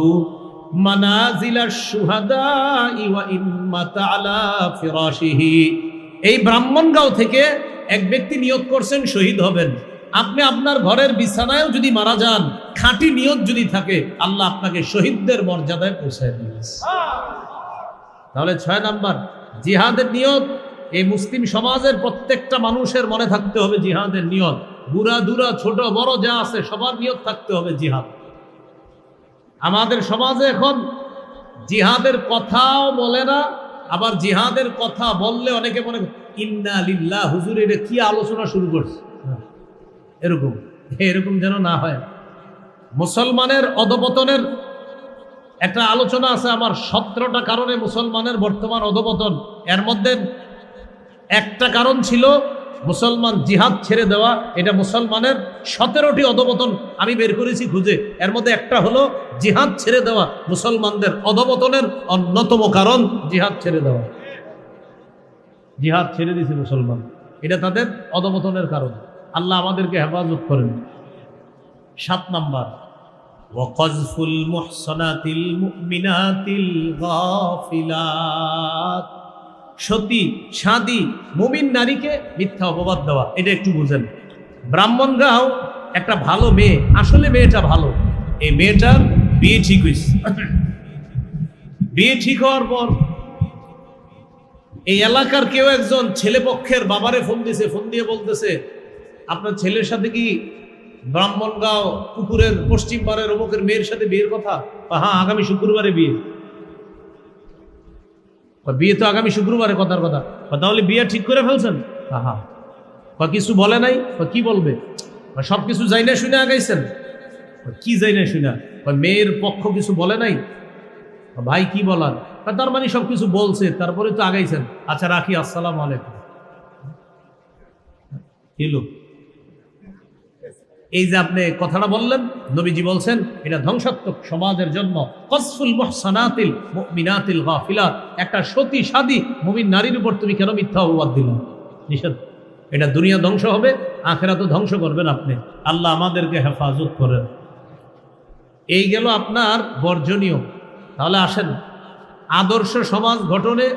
মানাজিলাশ শুহাদাই ওয়া ইন মাতা আলা ফিরাশিহি। এই ব্রাহ্মণগাঁও থেকে এক ব্যক্তি নিয়ত করছেন শহীদ হবেন। আপনি আপনার ঘরের বিছানায়ও যদি মারা যান, খাঁটি নিয়ত যদি থাকে, আল্লাহ আপনাকে শহীদদের মর্যাদায় পৌঁছায় দিবেন। তাহলে 6 নাম্বার জিহাদের নিয়ত। এই মুসলিম সমাজের প্রত্যেকটা মানুষের মনে থাকতে হবে জিহাদের নিয়ত। বুড়া দুরা ছোট বড় যা আছে সবার নিয়ত থাকতে হবে জিহাদ। আমাদের সমাজে এখন জিহাদের কথাও বলে না, আবার জিহাদের কথা বললে অনেকে মনে ইন্না লিল্লাহ, হুজুর এটা কি আলোচনা শুরু করছে, এরকম যেন না হয়। মুসলমানের অধপতনের একটা আলোচনা আছে আমার, 17টা কারণে মুসলমানের বর্তমান অধপতন। এর মধ্যে একটা কারণ ছিল মুসলমান জিহাদ ছেড়ে দেওয়া। এটা মুসলমানের 17টি অধপতন আমি বের করেছি খুঁজে। এর মধ্যে একটা হলো জিহাদ ছেড়ে দেওয়া। মুসলমানদের অধপতনের অন্যতম কারণ জিহাদ ছেড়ে দেওয়া। জিহাদ ছেড়ে দিয়েছে মুসলমান, এটা তাদের অধপতনের কারণ। আল্লাহ আমাদেরকে হেফাজত করেন। 7 নাম্বার ওয়াকযফুল মুহসানাতিল মুমিনাতিল গাফিলাত, সতী সাদী মুমিন নারীকে মিথ্যা অপবাদ দেওয়া। এটা একটু বুঝেন। ব্রাহ্মণগাঁও একটা ভালো মেয়ে, আসলে মেয়েটা ভালো, এই মেয়েটার বিয়ে ঠিক হয়েছে। বিয়ে ঠিক হওয়ার পর এই এলাকার কেউ একজন ছেলে পক্ষের বাবারে ফোন দিয়েছে, ফোন দিয়ে বলতেছে আপনার ছেলের সাথে কি ব্রাহ্মণগাঁও পুকুরের পশ্চিম পাড়ের অমুকের মেয়ের সাথে বিয়ের কথা? হ্যাঁ, আগামী শুক্রবারে বিয়ে। বিয়ে তো আগামী শুক্রবারে, কথার কথা। তাহলে বিয়ে ঠিক করে ফেলছেন? হ্যাঁ। কিছু বলে নাই? কি বলবে? সবকিছু যাই না শুনে আগাইছেন? কি যাই না শুনে? মেয়ের পক্ষ কিছু বলে নাই? ভাই কি বলার? তার মানে সবকিছু বলছে, তারপরে তো আগাইছেন। আচ্ছা রাখি, আসসালামু আলাইকুম। কিলো এই যে আপনি কথাটা বললেন, নবীজি বলছেন এটা ধ্বংসাত্মক সমাজের জন্য। কসফুল মুহসানাতিল মুমিনাতিল গাফিলাত, একটা সতী সাদী মুমিন নারীর উপর তুমি কেন মিথ্যা অপবাদ দিলেন? নিষেধ। এটা দুনিয়া ধ্বংস হবে, আখিরাতও ধ্বংস করবেন আপনি। আল্লাহ আমাদেরকে হেফাজত করেন। এই গেল আপনার বর্জনীয়। তাহলে আসেন আদর্শ সমাজ গঠনে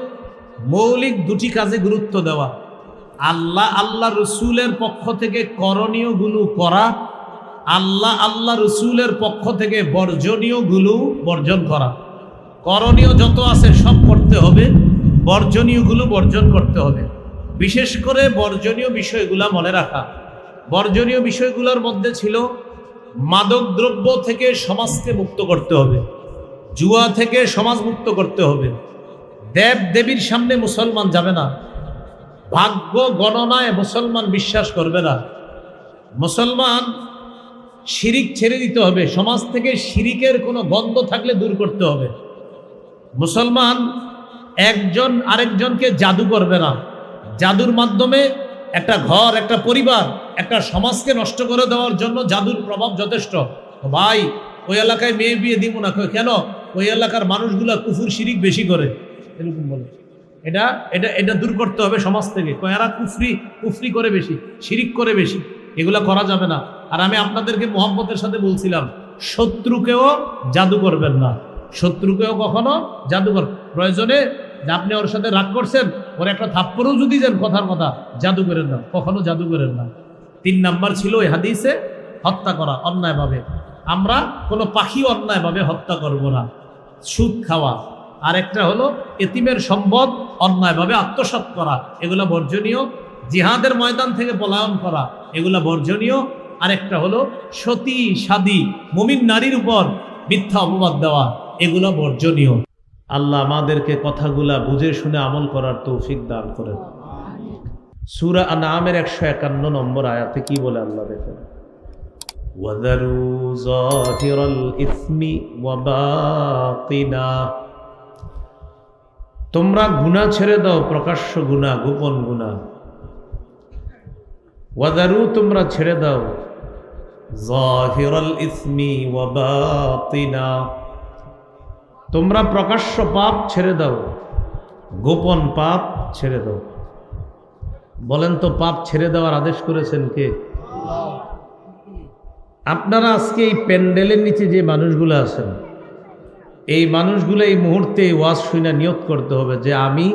মৌলিক 2টি কাজে গুরুত্ব দেওয়া। আল্লাহ রসুলের পক্ষ থেকে করণীয় গুলো করা, আল্লাহ রসুলের পক্ষ থেকে বর্জনীয় গুলো বর্জন করা। করণীয় যত আছে সব করতে হবে, বর্জনীয় গুলো বর্জন করতে হবে। বিশেষ করে বর্জনীয় বিষয়গুলা মনে রাখা। বর্জনীয় বিষয়গুলোর মধ্যে ছিল মাদক দ্রব্য থেকে সমাজকে মুক্ত করতে হবে, জুয়া থেকে সমাজ মুক্ত করতে হবে, দেব দেবীর সামনে মুসলমান যাবে না, ভাগ্য গণনায় মুসলমান বিশ্বাস করবে না, মুসলমান শিরিক ছেড়ে দিতে হবে, সমাজ থেকে শিরিকের কোনো গন্ধ থাকলে দূর করতে হবে। মুসলমান একজন আরেকজনকে জাদু করবে না, জাদুর মাধ্যমে একটা ঘর, একটা পরিবার, একটা সমাজকে নষ্ট করে দেওয়ার জন্য জাদুর প্রভাব যথেষ্ট। ভাই ওই এলাকায় মেয়ে বিয়ে দিব না, কেন? ওই এলাকার মানুষগুলা কুফুর শিরিক বেশি করে, এরকম বলে। এটা এটা এটা দূর করতে হবে সমাজ থেকে। এরা কুফরি করে বেশি, শিরিক করে বেশি, এগুলা করা যাবে না। আর আমি আপনাদেরকে মোহাম্মতের সাথে বলছিলাম, শত্রুকেও জাদু করবেন না, শত্রুকেও কখনো জাদু কর। প্রয়োজনে আপনি ওর সাথে রাগ করছেন, ওর একটা থাপ্পড়ও যদি দেন কথার কথা, জাদু করেন না, কখনো জাদু করেন না। 3 নাম্বার ছিল এই হাদিসে হত্যা করা অন্যায়ভাবে। আমরা কোনো পাখি অন্যায়ভাবে হত্যা করব না, সুদ খাওয়া। আর একটা হলো এতিমের সম্পদ অন্যায়ভাবে আত্মসাৎ করা, এগুলো বর্জনীয়। জিহাদের ময়দান থেকে পলায়ন করা, এগুলো বর্জনীয়। আরেকটা হলো সতী সাদী মুমিন নারীর উপর মিথ্যা অপবাদ দেওয়া, এগুলো বর্জনীয়। আল্লাহ আমাদেরকে কথাগুলা বুঝে শুনে আমল করার তৌফিক দান করেন। সূরা আনআমের 151 নম্বর আয়াতে কি বলে আল্লাহ দেখেন, ওয়াযারু যাহিরাল ইসমি ওয়া বাতিনা, তোমরা গুনাহ ছেড়ে দাও, প্রকাশ্য গুনাহ, গোপন গুনাহ। ওয়াযারু, তোমরা ছেড়ে দাও, যাহিরাল ইসমি ওয়া বাতিনা, তোমরা প্রকাশ্য পাপ ছেড়ে দাও, গোপন পাপ ছেড়ে দাও। বলেন তো পাপ ছেড়ে দেওয়ার আদেশ করেছেন কে? আপনারা আজকে এই প্যান্ডেলের নিচে যে মানুষগুলো আছেন, এই মানুষগুলো এই মুহূর্তে ওয়াজ শুনে নিয়ত করতে হবে যে আমি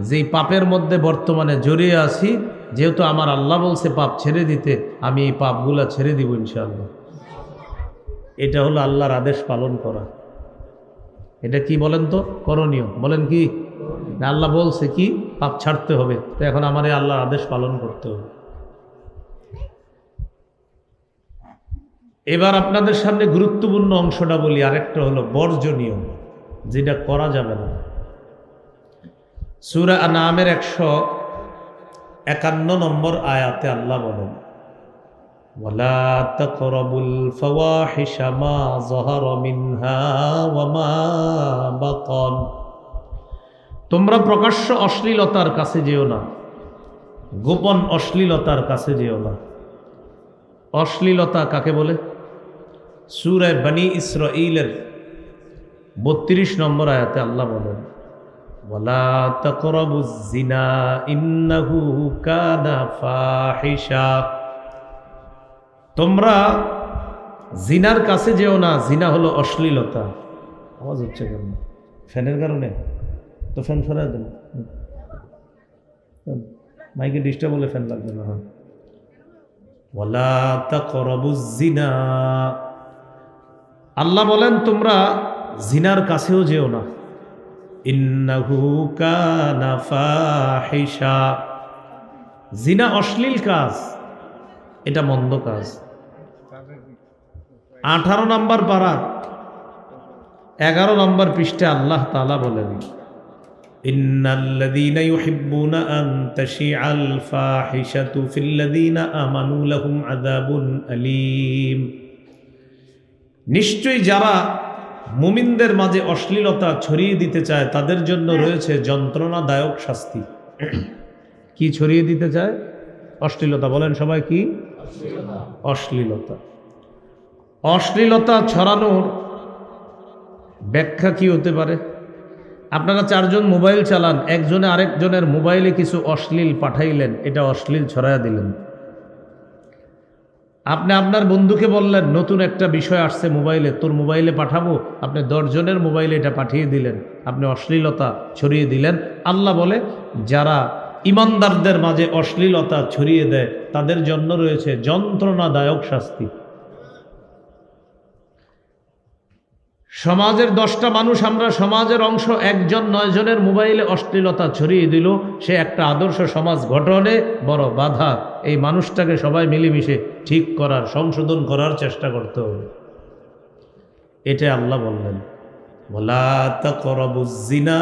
যেই পাপের মধ্যে বর্তমানে জড়িয়ে আছি, যেহেতু আমার আল্লাহ বলছে পাপ ছেড়ে দিতে, আমি এই পাপগুলা ছেড়ে দিব ইনশাআল্লাহ। এটা হলো আল্লাহর আদেশ পালন করা। এটা কি বলেন তো? করণীয়। বলেন কি? আল্লাহ বলছে কি পাপ ছাড়তে হবে, তো এখন আমার এই আল্লাহর আদেশ পালন করতে হবে। এবার আপনাদের সামনে গুরুত্বপূর্ণ অংশটা বলি, আরেকটা হলো বর্জনীয়, যেটা করা যাবে না। সূরা আনআমের 151 নম্বর আয়াতে আল্লাহ বলেন, ওয়ালা তাকরাবুল ফাওয়াহিশা মা যাহারা মিনহা ওয়া মা বাতান, তোমরা প্রকাশ্য অশ্লীলতার কাছে যেও না, গোপন অশ্লীলতার কাছে যেও না। অশ্লীলতা কাকে বলে? সূরা বনী ইসরাঈলের 32 নম্বর আয়াতে আল্লাহ বলেন, ওয়ালা তাকরাবুজ জিনা ইন্নাহু কানা ফাহিশা, তোমরা জিনার কাছে যেও না। জিনা হলো অশ্লীলতা। আওয়াজ হচ্ছে কেন? ফ্যানের কারণে? তো ফ্যান সরাই দেন, মাইকে ডিস্টার্ব হলে ফ্যান লাগবে না। ওয়ালা তাকরাবুজ জিনা, আল্লাহ বলেন তোমরা জিনার কাছেও যেও না। ইন্নাহু কানা ফাহিশা, জিনা অশ্লীল কাজ, এটা মন্দ কাজ। 18 নম্বর পারা 11 নম্বর পৃষ্ঠাে আল্লাহ তাআলা বলেন, ইন্নাল্লাযীনা ইউহিব্বুনা আন তাশিআল ফাহিশাতু ফিল্লাযীনা আমানু লাহুম আযাবুন আলীম, নিশ্চয়ই যারা মুমিনদের মাঝে অশ্লীলতা ছড়িয়ে দিতে চায় তাদের জন্য রয়েছে যন্ত্রণাদায়ক শাস্তি। কি ছড়িয়ে দিতে চায়? অশ্লীলতা। বলেন সবাই কি? অশ্লীলতা। অশ্লীলতা ছড়ানোর ব্যাখ্যা কি হতে পারে? আপনারা 4 জন মোবাইল চালান, একজনে আরেকজনের মোবাইলে কিছু অশ্লীল পাঠাইলেন, এটা অশ্লীল ছড়াইয়া দিলেন। আপনি আপনার বন্ধুকে বললেন নতুন একটা বিষয় আসছে মোবাইলে, তোর মোবাইলে পাঠাবো, আপনি 10 জনের মোবাইলে এটা পাঠিয়ে দিলেন, আপনি অশ্লীলতা ছড়িয়ে দিলেন। আল্লাহ বলে যারা ইমানদারদের মাঝে অশ্লীলতা ছড়িয়ে দেয় তাদের জন্য রয়েছে যন্ত্রণাদায়ক শাস্তি। সমাজের 10টা মানুষ, আমরা সমাজের অংশ, একজন 9 জনের মোবাইলে অশ্লীলতা ছড়িয়ে দিল, সে একটা আদর্শ সমাজ গঠনে বড় বাধা। এই মানুষটাকে সবাই মিলেমিশে ঠিক করার, সংশোধন করার চেষ্টা করতে হবে। এটা আল্লাহ বললেন, ওয়ালা তাকরাবুজ জিনা,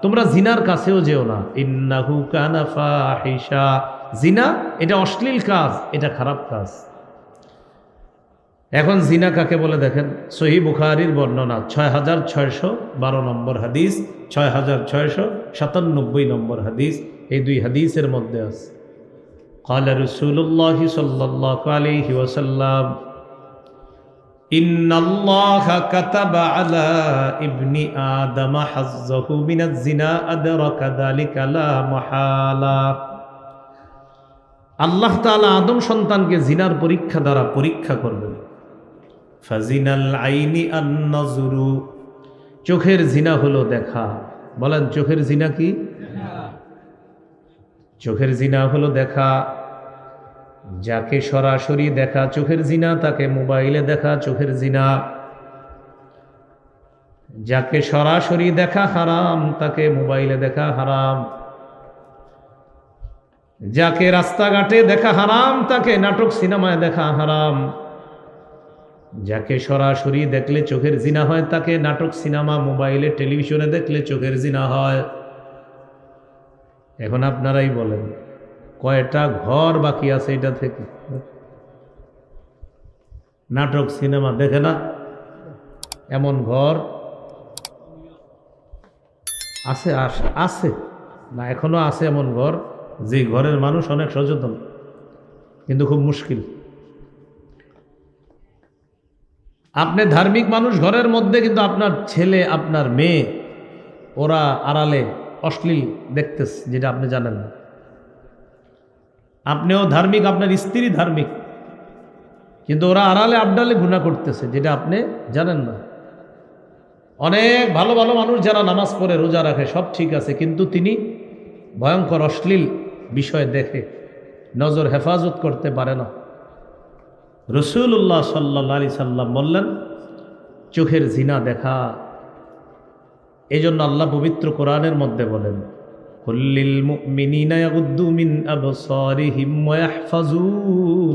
তোমরা জিনার কাছেও যেও না। ইন্নাহু কানা ফাহিশা, জিনা এটা অশ্লীল কাজ, এটা খারাপ কাজ। এখন জিনা কাকে বলে দেখেন, সহিহ বুখারীর বর্ণনা 6612 নম্বর হাদিস, 6697 নম্বর হাদিস, এই 2 হাদিসের মধ্যে আছে, ক্বালা রাসূলুল্লাহ সাল্লাল্লাহু আলাইহি ওয়াসাল্লাম, ইন্নাল্লাহা কাতাবা আলা ইবনি আদম হাজ্জাহু মিনাজ জিনা আদরাকা যালিকা লা মাহালা, আল্লাহ তাআলা আদম সন্তানকে জিনার পরীক্ষা দ্বারা পরীক্ষা করবেন। ফাজিনাল আইনি আন-নাজরু, চোখের জিনা হলো দেখা, বলেন চোখের জিনা কি? চোখের জিনা হলো দেখা, যাকে সরাসরি দেখা চোখের জিনা, তাকে মোবাইলে দেখা চোখের জিনা। যাকে সরাসরি দেখা হারাম, তাকে মোবাইলে দেখা হারাম। যাকে রাস্তাঘাটে দেখা হারাম, তাকে নাটক সিনেমায় দেখা হারাম। যাকে সরাসরি দেখলে চোখের জিনা হয়, তাকে নাটক সিনেমা মোবাইলে টেলিভিশনে দেখলে চোখের জিনা হয়। এখন আপনারাই বলেন কয়টা ঘর বাকি আছে এটা থেকে? নাটক সিনেমা দেখে না এমন ঘর আছে? আছে না, এখনো আছে এমন ঘর যে ঘরের মানুষ অনেক সচেতন, কিন্তু খুব মুশকিল। আপনি ধার্মিক মানুষ ঘরের মধ্যে, কিন্তু আপনার ছেলে আপনার মেয়ে ওরা আড়ালে অশ্লীল দেখতেছে, যেটা আপনি জানেন না। আপনিও ধার্মিক, আপনার স্ত্রী ধার্মিক, কিন্তু ওরা আড়ালে আবডালে গুনাহ করতেছে, যেটা আপনি জানেন না। অনেক ভালো ভালো মানুষ যারা নামাজ পড়ে রোজা রাখে সব ঠিক আছে, কিন্তু তিনি ভয়ঙ্কর অশ্লীল বিষয় দেখে, নজর হেফাজত করতে পারে না। রাসূলুল্লাহ সাল্লাল্লাহু আলাইহি সাল্লাম বললেন চোখের জিনা দেখা। এই জন্য আল্লাহ পবিত্র কোরআনের মধ্যে বলেন কুল্লিল মুমিনিনা ইয়াগুদ্দু মিন আবসারিহিম ওয়া ইয়াহফাজু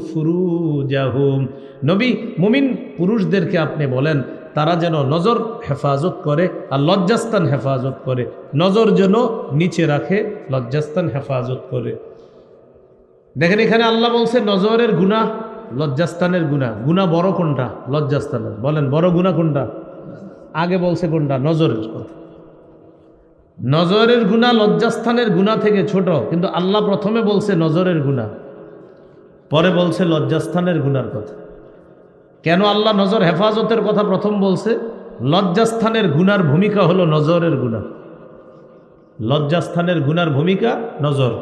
ফুরুজাহুম। নবী মুমিন পুরুষদেরকে আপনি বলেন তারা যেন নজর হেফাজত করে আর লজ্জাস্থান হেফাজত করে, নজর যেন নিচে রাখে, লজ্জাস্থান হেফাজত করে। দেখেন এখানে আল্লাহ বলছে নজরের গুনাহ, লজ্জাস্থানের গুনাহ। গুনাহ বড় কোনটা? লজ্জাস্থানের। বলেন বড় গুনাহ কোনটা? আগে বলছে কোনটা? নজরের কথা। নজরের গুনাহ লজ্জাস্থানের গুনাহ থেকে ছোট, কিন্তু আল্লাহ প্রথমে বলছে নজরের গুনাহ, পরে বলছে লজ্জাস্থানের গুনার কথা। কেন আল্লাহ নজর হেফাজতের কথা প্রথম বলছে? লজ্জাস্থানের গুনার ভূমিকা হলো নজরের গুনাহ। লজ্জাস্থানের গুনার ভূমিকা নজর।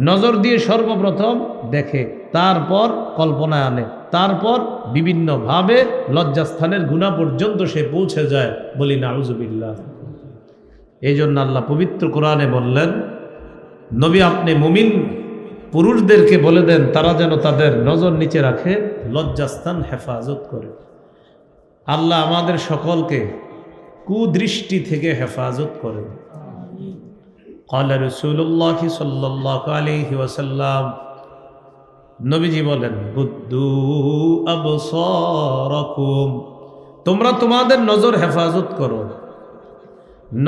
নজর দিয়ে সর্বপ্রথম দেখে, তারপর কল্পনায় আনে, তারপর বিভিন্নভাবে লজ্জাস্থানের গুনাহ পর্যন্ত সে পৌঁছে যায়। বলি নাউজুবিল্লাহ। এই জন্য আল্লাহ পবিত্র কোরআনে বললেন নবী আপনি মুমিন পুরুষদেরকে বলে দেন তারা যেন তাদের নজর নিচে রাখে, লজ্জাস্থান হেফাজত করে। আল্লাহ আমাদের সকলকে কুদৃষ্টি থেকে হেফাজত করেন। ক্বালা রাসূলুল্লাহ সাল্লাল্লাহু আলাইহি ওয়াসাল্লাম, নবীজি বলেন বুদ্দু আবসারাকুম, তোমরা তোমাদের নজর হেফাজত করো।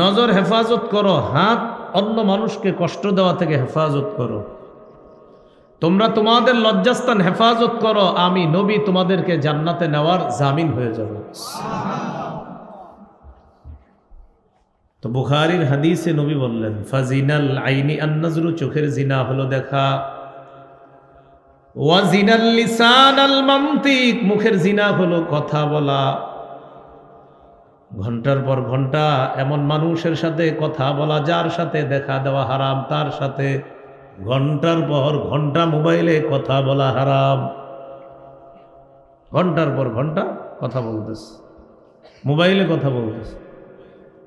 নজর হেফাজত করো, হাত অন্য মানুষকে কষ্ট দেওয়া থেকে হেফাজত করো। তোমরা তোমাদের লজ্জাস্থান হেফাজত করো, আমি নবী তোমাদেরকে জান্নাতে নেওয়ার জামিন হয়ে যাব। তো বুখারীর হাদিসে নবী বললেন ফাজিনাল আইনি আন-নাজরু, চোখের জিনা হলো দেখা। ওয়া জিনাল লিসান আল মানতিক, মুখের জিনা হলো কথা বলা। ঘন্টার পর ঘন্টা এমন মানুষের সাথে কথা বলা যার সাথে দেখা দেওয়া হারাম, তার সাথে ঘন্টার পর ঘন্টা মোবাইলে কথা বলা হারাম। ঘন্টার পর ঘন্টা কথা বলতেছে, মোবাইলে কথা বলতেছে।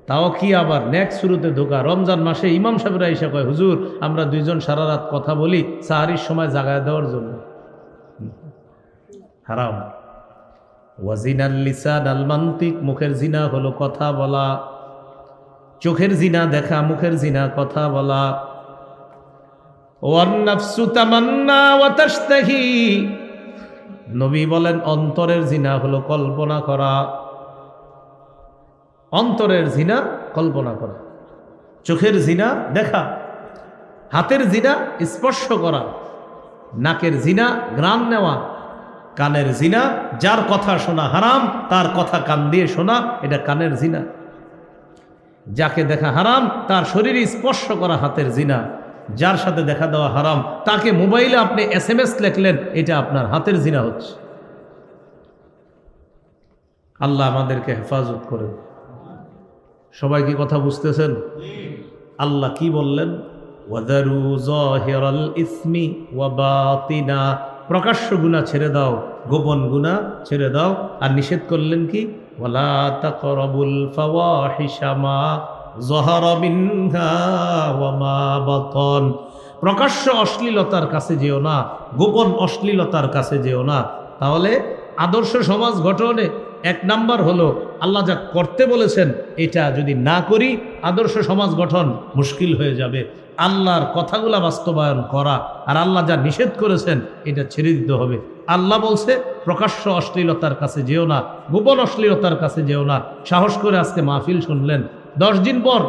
তাও কি আবার নেক্সট শুরুতে ধোকা। রমজান মাসে ইমাম সাহেবরা এসে কয় হুজুর আমরা দুইজন সারা রাত কথা বলি সাহারির সময় জাগায় দেওয়ার জন্য। হারাম। ওয়াজিনাল লিসান আল মানতিক, মুখের জিনা হলো কথা বলা। চোখের জিনা দেখা, মুখের জিনা কথা বলা। ওয়ান নাফসু তামান্না ওয়া তাশতাহি, নবী বলেন অন্তরের জিনা হলো কল্পনা করা। অন্তরের জিনা কল্পনা করা, চোখের জিনা দেখা, হাতের জিনা স্পর্শ করা, নাকের জিনা ঘ্রাণ নেওয়া, কানের জিনা যার কথা শোনা হারাম তার কথা কান দিয়ে শোনা, এটা কানের জিনা। যাকে দেখা হারাম তার শরীরে স্পর্শ করা হাতের জিনা। যার সাথে দেখা দেওয়া হারাম তাকে মোবাইলে আপনি SMS লিখলেন, এটা আপনার হাতের জিনা হচ্ছে। আল্লাহ আমাদেরকে হেফাজত করেন। সবাই কি কথা বুঝতেছেন? আল্লাহ কি বললেন? ওয়াদারু যাহিরাল ইসমি ওয়া বাতিনা, প্রকাশ্য গুনাহ ছেড়ে দাও, গোপন গুনাহ ছেড়ে দাও। আর নিষেধ করলেন কি? ওয়ালা তাকরাবুল ফাওয়াহিশা মা যাহারা মিনহা ওয়া মা বাতান। প্রকাশ্য অশ্লীলতার কাছে যেও না, গোপন অশ্লীলতার কাছে যেও না। তাহলে আদর্শ সমাজ গঠনে এক নাম্বার হলো আল্লাহ যা করতে বলেছেন এটা যদি না করি আদর্শ সমাজ গঠন মুশকিল হয়ে যাবে। আল্লাহর কথাগুলা বাস্তবায়ন করা আর আল্লাহ যা নিষেধ করেছেন এটা ছেড়ে দিতে হবে। আল্লাহ বলছে প্রকাশ্য অশ্লীলতার কাছে যেও না, গোপন অশ্লীলতার কাছে যেও না। সাহস করে আজকে মাহফিল শুনলেন, 10 দিন পর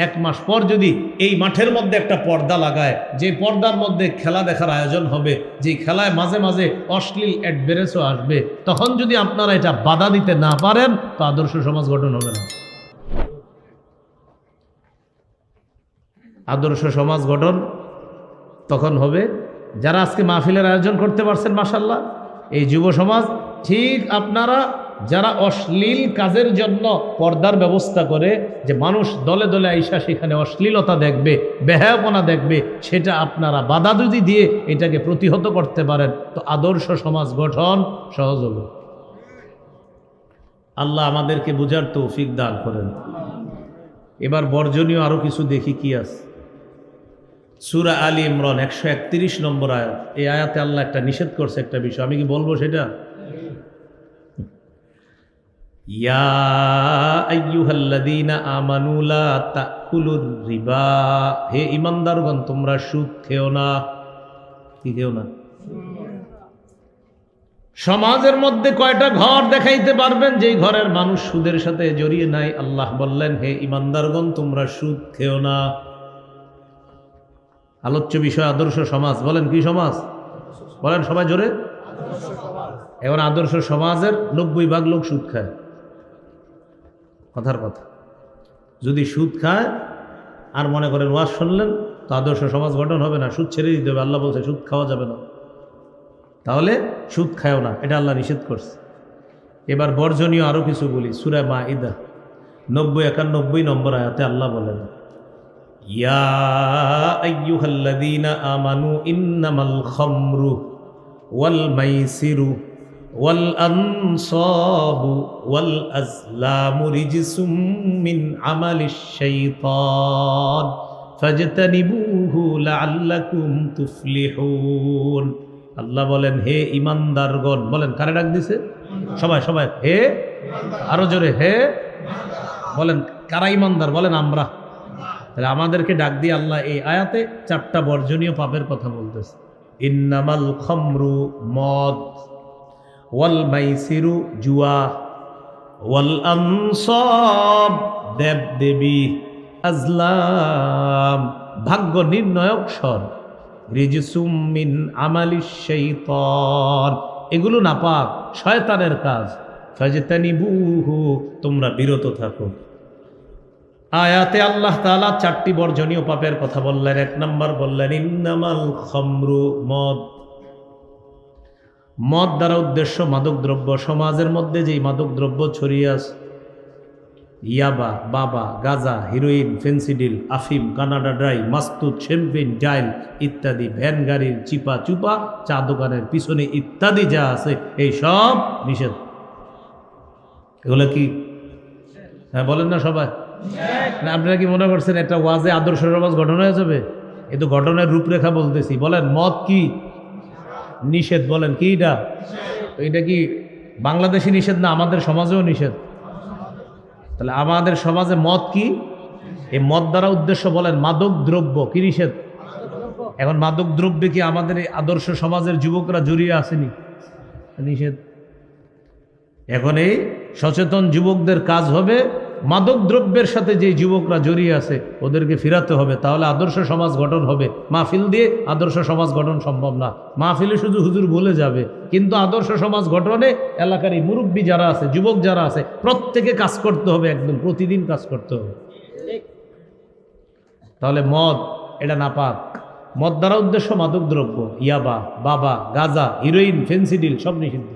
1 মাস পর যদি এই মাঠের মধ্যে একটা পর্দা লাগায়, যে পর্দার মধ্যে খেলা দেখার আয়োজন হবে, যে খেলায় মাঝে মাঝে অশ্লীল অ্যাডভারেন্সও আসবে, তখন যদি আপনারা এটা বাধা দিতে না পারেন তো আদর্শ সমাজ গঠন হবে না। আদর্শ সমাজ গঠন তখন হবে যারা আজকে মাহফিলের আয়োজন করতে পারছেন মাশাআল্লাহ, এই যুব সমাজ। ঠিক আপনারা যারা অশ্লীল কাজের জন্য পর্দার ব্যবস্থা করে, যে মানুষ দলে দলে আইসা সেখানে অশ্লীলতা দেখবে, বেহায়াপনা দেখবে, সেটা আপনারা বাধা যদি দিয়ে এটাকে প্রতিহত করতে পারেন তো আদর্শ সমাজ গঠন সহজ হবে। আল্লাহ আমাদেরকে বুঝার তৌফিক দান করেন। এবার বর্জনীয় আরো কিছু দেখি কি আছে। সূরা আলী ইমরান 131 নম্বর আয়াত। এই আয়াতে আল্লাহ একটা নিষেধ করছে একটা বিষয়, আমি কি বলবো সেটা? ইয়া আইয়ুহাল্লাযীনা আমানু লা তাকুলুর রিবা, হে ঈমানদারগণ তোমরা সুদ খেও না। কি খেও না? সমাজের মধ্যে কয়টা ঘর দেখাইতে পারবেন যেই ঘরের মানুষ সুদের সাথে জড়িয়ে নাই? আল্লাহ বললেন হে ঈমানদারগণ তোমরা সুদ খেও না। আলোচ্য বিষয় আদর্শ সমাজ। বলেন কি সমাজ? বলেন সবাই জোরে। এখন আদর্শ সমাজের 90% লোক সুদ খায়। কথার কথা, যদি সুদ খায় আর মনে করেন ওয়াজ শুনলেন তো আদর্শ সমাজ গঠন হবে না, সুদ ছেড়ে দিতে হবে। আল্লাহ বলছে সুদ খাওয়া যাবে না, তাহলে সুদ খায়ও না, এটা আল্লাহ নিষেধ করছে। এবার বর্জনীয় আরো কিছু বলি। সূরা মাইদা 90-91 নম্বর আয়াতে আল্লাহ বলেন ইয়া আইয়ুহাল্লাযীনা আমানু ইন্নামাল খামরু ওয়াল মাইসিরু ওয়াল আনসাবু ওয়াল আজলামু রিজসুম মিন আমালিশ শাইতান ফাজতানিবুহু লাআল্লাকুম তুফলিহুন। আল্লাহ বলেন হে ঈমানদারগণ। বলেন কারে ডাক দিছে? সবাই সবাই হে, আরো জোরে হে। বলেন কারা ঈমানদার? বলেন আমরা। তাহলে আমাদেরকে ডাক দিয়ে আল্লাহ এই আয়াতে 4টা বর্জনীয় পাপের কথা বলতেছে। ইন্নামাল খামরু মদ, ওয়াল মাইসিরু জুয়া, ওয়াল আনসাব দেব দেবী, আজলাম ভাগ্য নির্ণয়ক স্বর, রিজসুম মিন আমালিশ শাইতান এগুলো নাপাক, শয়তানের কাজ। ফাজতানিবুহু তোমরা বিরত থাকো। আয়াতে আল্লাহ তাআলা 4টি বর্জনীয় পাপের কথা বললেন। 1 নম্বর বললেন ইন্নামাল খামরু মদ। মদ দ্বারা উদ্দেশ্য মাদক দ্রব্য। সমাজের মধ্যে যেই মাদক দ্রব্য ছড়িয়ে আছে, ইয়াবা, বাবা, গাঁজা, হিরোইন, ফেন্সিডিল, আফিম, কানাডা ড্রাই, মাস্তুত, শ্যাম্পেন, ডাইল ইত্যাদি, ভ্যান গাড়ির চিপা চুপা, চা দোকানের পিছনে ইত্যাদি যা আছে এই সব নিষেধ। এগুলো কি? হ্যাঁ বলেন না সবাই। না আপনারা কি মনে করছেন একটা ওয়াজে আদর্শ সমাজ গঠন হয়ে যাবে? এ তো গঠনের রূপরেখা বলতেছি। বলেন মদ কি নিষেধ? বলেন কি এটা? এটা কি বাংলাদেশি নিষেধ না আমাদের সমাজেও নিষেধ? তাহলে আমাদের সমাজে মদ কি? এই মদ দ্বারা উদ্দেশ্য বলেন মাদক দ্রব্য কি নিষেধ? এখন মাদক দ্রব্যে কি আমাদের এই আদর্শ সমাজের যুবকরা জড়িয়ে আসেনি? নিষেধ। এখন এই সচেতন যুবকদের কাজ হবে মাদক দ্রব্যের সাথে যে যুবকরা জড়িয়ে আছে ওদেরকে ফিরাতে হবে, তাহলে আদর্শ সমাজ গঠন হবে। মাহফিল দিয়ে আদর্শ সমাজ গঠন সম্ভব না। মাহফিলে শুধু হুজুর বলে যাবে, কিন্তু আদর্শ সমাজ গঠনে এলাকার এই মুরব্বী যারা আছে, যুবক যারা আছে, প্রত্যেকে কাজ করতে হবে, একদম প্রতিদিন কাজ করতে হবে। তাহলে মদ এটা নাপাক। মদ দ্বারা উদ্দেশ্য মাদক দ্রব্য, ইয়াবা, বাবা, গাঁজা, হিরোইন, ফেন্সিডিল সব নিষিদ্ধ।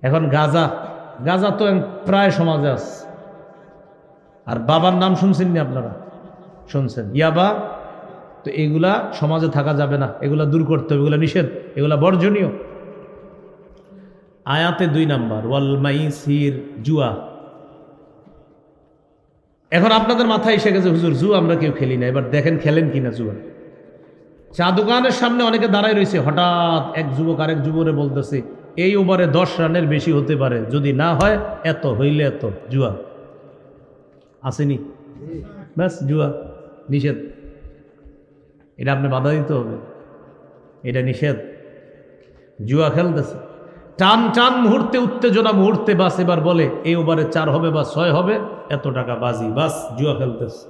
এখন গাঁজা তো প্রায় সমাজে আছে। আর বাবার নাম শুনছেন নি আপনারা? শুনছেন। ইয়াবা, তো এগুলা সমাজে থাকা যাবে না, এগুলা দূর করতে হবে, এগুলা নিষেধ, এগুলা বর্জনীয়। আয়াতে 2 নাম্বার ওয়াল মাইসির জুয়া। এখন আপনাদের মাথায় এসে গেছে হুজুর জুয়া আমরা কেউ খেলি না, এবার দেখেন খেলেন কিনা জুয়া। চা দোকানের সামনে অনেকে দাঁড়ায় রয়েছে, হঠাৎ এক যুবক আরেক যুবরে বলতেছে এই ওভারে 10 রানের বেশি হতে পারে, যদি না হয় এত, হইলে এত। জুয়া আসেনি, ব্যাস জুয়া নিষেধ। এটা আপনি বাধা দিতে হবে, এটা নিষেধ। জুয়া খেলতেছে, টান টান মুহূর্তে, উত্তেজনা মুহূর্তে, বাস এবার বলে এই ওভারে 4 হবে বা 6 হবে, এত টাকা বাজি, বাস জুয়া খেলতেছে।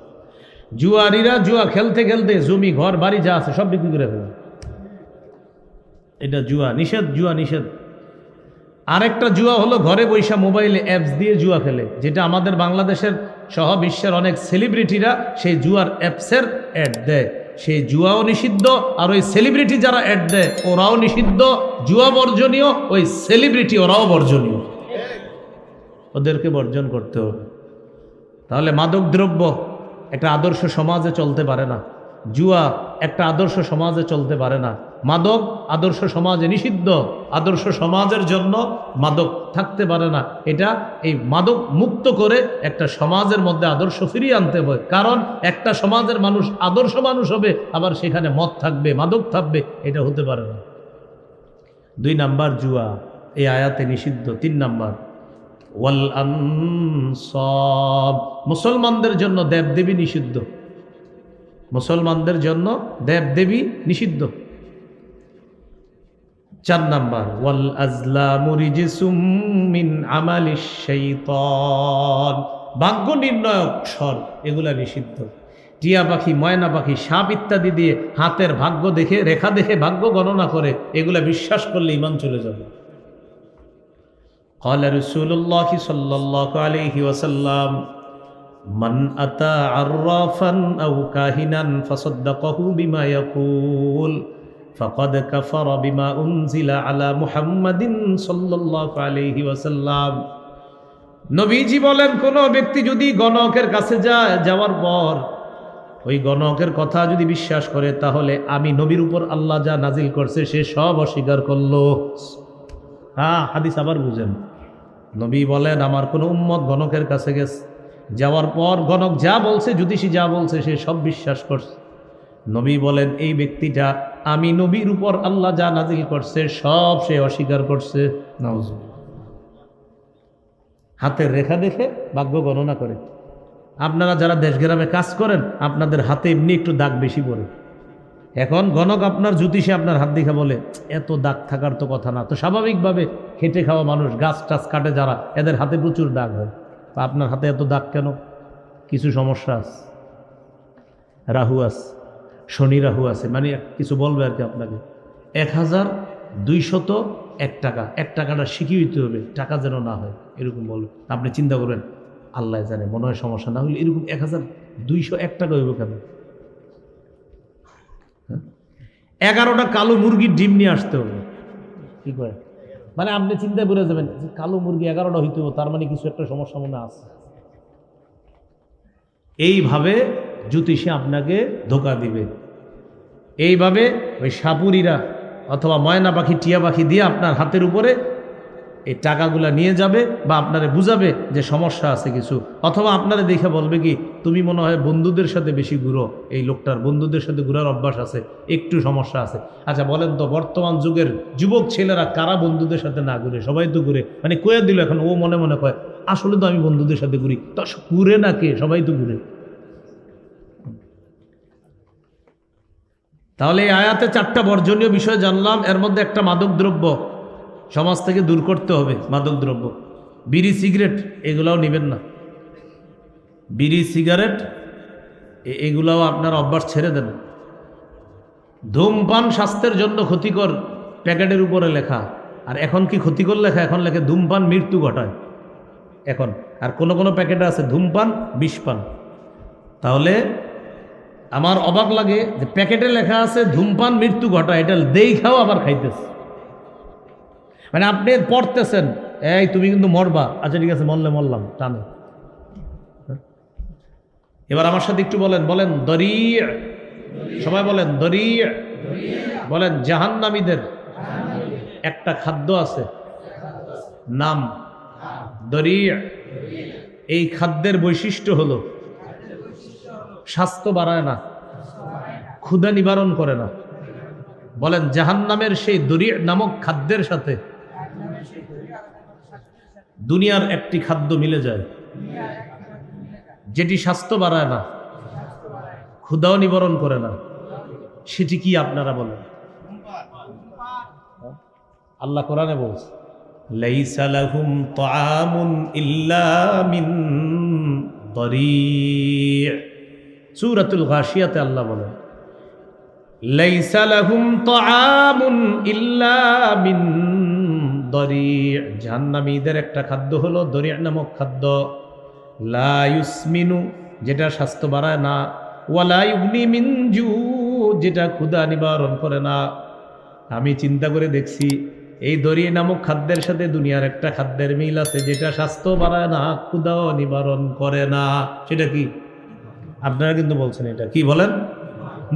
জুয়ারিরা জুয়া খেলতে খেলতে জমি ঘর বাড়ি যা আছে সব বিক্রি করে ফেলে। এটা জুয়া নিষেধ, জুয়া নিষেধ। আরেকটা জুয়া হলো ঘরে বৈশা মোবাইলে অ্যাপস দিয়ে জুয়া খেলে, যেটা আমাদের বাংলাদেশের সহ বিশ্বের অনেক সেলিব্রিটিরা সেই জুয়ার অ্যাপসের অ্যাড দেয়, সেই জুয়াও নিষিদ্ধ। আর ওই সেলিব্রিটি যারা অ্যাড দেয় ওরাও নিষিদ্ধ, জুয়া বর্জনীয়, ওই সেলিব্রিটি ওরাও বর্জনীয়, ওদেরকে বর্জন করতে হবে। তাহলে মাদক দ্রব্য একটা আদর্শ সমাজে চলতে পারে না, জুয়া একটা আদর্শ সমাজে চলতে পারে না, মাদক আদর্শ সমাজে নিষিদ্ধ, আদর্শ সমাজের জন্য মাদক থাকতে পারে না। এটা এই মাদক মুক্ত করে একটা সমাজের মধ্যে আদর্শ ফিরিয়ে আনতে হবে, কারণ একটা সমাজের মানুষ আদর্শ মানুষ হবে, আবার সেখানে মদ থাকবে, মাদক থাকবে, এটা হতে পারে না। 2 নাম্বার জুয়া এই আয়াতে নিষিদ্ধ। 3 নাম্বার ওয়াল আনসাব, মুসলমানদের জন্য দেবদেবী নিষিদ্ধ, মুসলমানদের জন্য দেবদেবী নিষিদ্ধ। 4 নাম্বার ওয়াল আজলামু রিজসুম মিন আমালিশ শাইতান, ভাগ্য নির্ণয়ক স্বর এগুলা নিষিদ্ধ। টিয়া পাখি, ময়না পাখি, সাপ ইত্যাদি দিয়ে হাতের ভাগ্য দেখে, রেখা দেখে ভাগ্য গণনা করে, এগুলা বিশ্বাস করলে ঈমান চলে যাবে। قال رسول الله صلى الله عليه وسلم من أتى عرافا أو كاهنا فصدقه بما يقول فقد كفر بما أنزل على محمد صلى الله عليه وسلم। নবীজি বলেন, কোন ব্যক্তি যদি গণকের কাছে যায়, যাওয়ার পর ওই গণকের কথা যদি বিশ্বাস করে, তাহলে আমি নবীর উপর আল্লাহ যা নাজিল করছে সে সব অস্বীকার করলো। হ্যাঁ, হাদিস আবার বুঝেন। নবী বলেন, আমার কোনো উম্মত গণকের কাছে গেছে, যাওয়ার পর গণক যা বলছে, জ্যোতিষী যা বলছে সে সব বিশ্বাস করছে। নবী বলেন এই ব্যক্তিটা আমি নবীর উপর আল্লাহ যা নাজিল করছে সব সে অস্বীকার করছে। নাউজুবিল্লাহ। হাতের রেখা দেখে ভাগ্য গণনা করে। আপনারা যারা দেশগ্রামে কাজ করেন, আপনাদের হাতে এমনি একটু দাগ বেশি পড়ে। এখন গণক আপনার জ্যোতিষী আপনার হাত দেখে বলে এত দাগ থাকার তো কথা না, তো স্বাভাবিকভাবে খেটে খাওয়া মানুষ, গাছ টাছ কাটে যারা, এদের হাতে প্রচুর দাগ হয়। আপনার হাতে এত দাগ কেন? কিছু সমস্যা আছে, রাহু আছে, শনি রাহু আছে, মানে কিছু বলবে আর কি আপনাকে। 1201 টাকা, 1 টাকাটা শিখিয়ে দিতে হবে, টাকা যেন না হয়, এরকম বলবে। আপনি চিন্তা করবেন আল্লাহ জানে, মনে হয় সমস্যা না হলে এরকম 1201 টাকা হইব কেন? 11টা কালো মুরগির ডিম নিয়ে আসতে হবে, কি করে? মানে আপনি চিন্তা করে যাবেন কালো মুরগি 11টা হইতে হবে, তার মানে কিছু একটা সমস্যা মনে আছে। এইভাবে জ্যোতিষী আপনাকে ধোঁকা দিবে। এইভাবে ওই সাপুরিরা অথবা ময়না পাখি, টিয়া পাখি দিয়ে আপনার হাতের উপরে এই টাকাগুলা নিয়ে যাবে, বা আপনারে বুঝাবে যে সমস্যা আছে কিছু, অথবা আপনারে দেখে বলবে কি তুমি মনে হয় বন্ধুদের সাথে বেশি ঘুরো, এই লোকটার বন্ধুদের সাথে ঘুরার অভ্যাস আছে, একটু সমস্যা আছে। আচ্ছা বলেন তো, বর্তমান যুগের যুবক ছেলেরা কারা বন্ধুদের সাথে না ঘুরে? সবাই তো ঘুরে, মানে কয়ে দিল এখন ও মনে মনে কয় আসলে তো আমি বন্ধুদের সাথে ঘুরি, তো ঘুরে না কে? সবাই তো ঘুরে। তাহলে এই আয়াতে 4টা বর্জনীয় বিষয় জানলাম, এর মধ্যে একটা মাদক দ্রব্য সমাজ থেকে দূর করতে হবে। মাদক দ্রব্য, বিড়ি সিগারেট এগুলাও নেবেন না, বিড়ি সিগারেট এগুলাও আপনার অভ্যাস ছেড়ে দেন। ধূমপান স্বাস্থ্যের জন্য ক্ষতিকর, প্যাকেটের উপরে লেখা। আর এখন কি ক্ষতিকর লেখা? এখন লেখে ধূমপান মৃত্যু ঘটায় এখন। আর কোনো প্যাকেটে আছে ধূমপান বিষপান। তাহলে আমার অবাক লাগে যে প্যাকেটে লেখা আছে ধূমপান মৃত্যু ঘটায়, এটা দেখাও আবার খাইতেছে। মানে আপনি পড়তেছেন এই তুমি কিন্তু মরবা, আচ্ছা ঠিক আছে মরলে মরলাম, টানে। এবার আমার সাথে একটু বলেন দরি, সবাই বলেন দরি, বলেন জাহান্নামীদের একটা খাদ্য আছে, নাম দরি। এই খাদ্যের বৈশিষ্ট্য হলো স্বাস্থ্য বাড়ায় না, ক্ষুধা নিবারণ করে না। বলেন জাহান্নামের সেই দরি নামক খাদ্যের সাথে দুনিয়ার একটি খাদ্য মিলে যায় যেটি স্বাস্থ্য বাড়ায় না, ক্ষুধাও নিবারণ করে না। সেটি কি আপনারা বলেন? আল্লাহ কোরআনে বলছে লাইসা লাহুম তাআমুন ইল্লা মিন দরি'। সূরাতুল গাশিয়াতে আল্লাহ বলেন লাইসা লাহুম তাআমুন ইল্লা মিন দরি'। জাহান্নামীদের একটা খাদ্য হলো দরি' নামক খাদ্য। লা ইউসমিনু, যেটা স্বাস্থ্য বাড়ায় না, ওয়ালা ইউগনি মিন জু, যেটা ক্ষুধা নিবারণ করে না। আমি চিন্তা করে দেখছি এই দরি নামক খাদ্যের সাথে দুনিয়ার একটা খাদ্যের মিল আছে যেটা স্বাস্থ্য বাড়ায় না, ক্ষুধাও নিবারণ করে না। সেটা কি? আপনারা কিন্তু বলছেন এটা কি বলেন?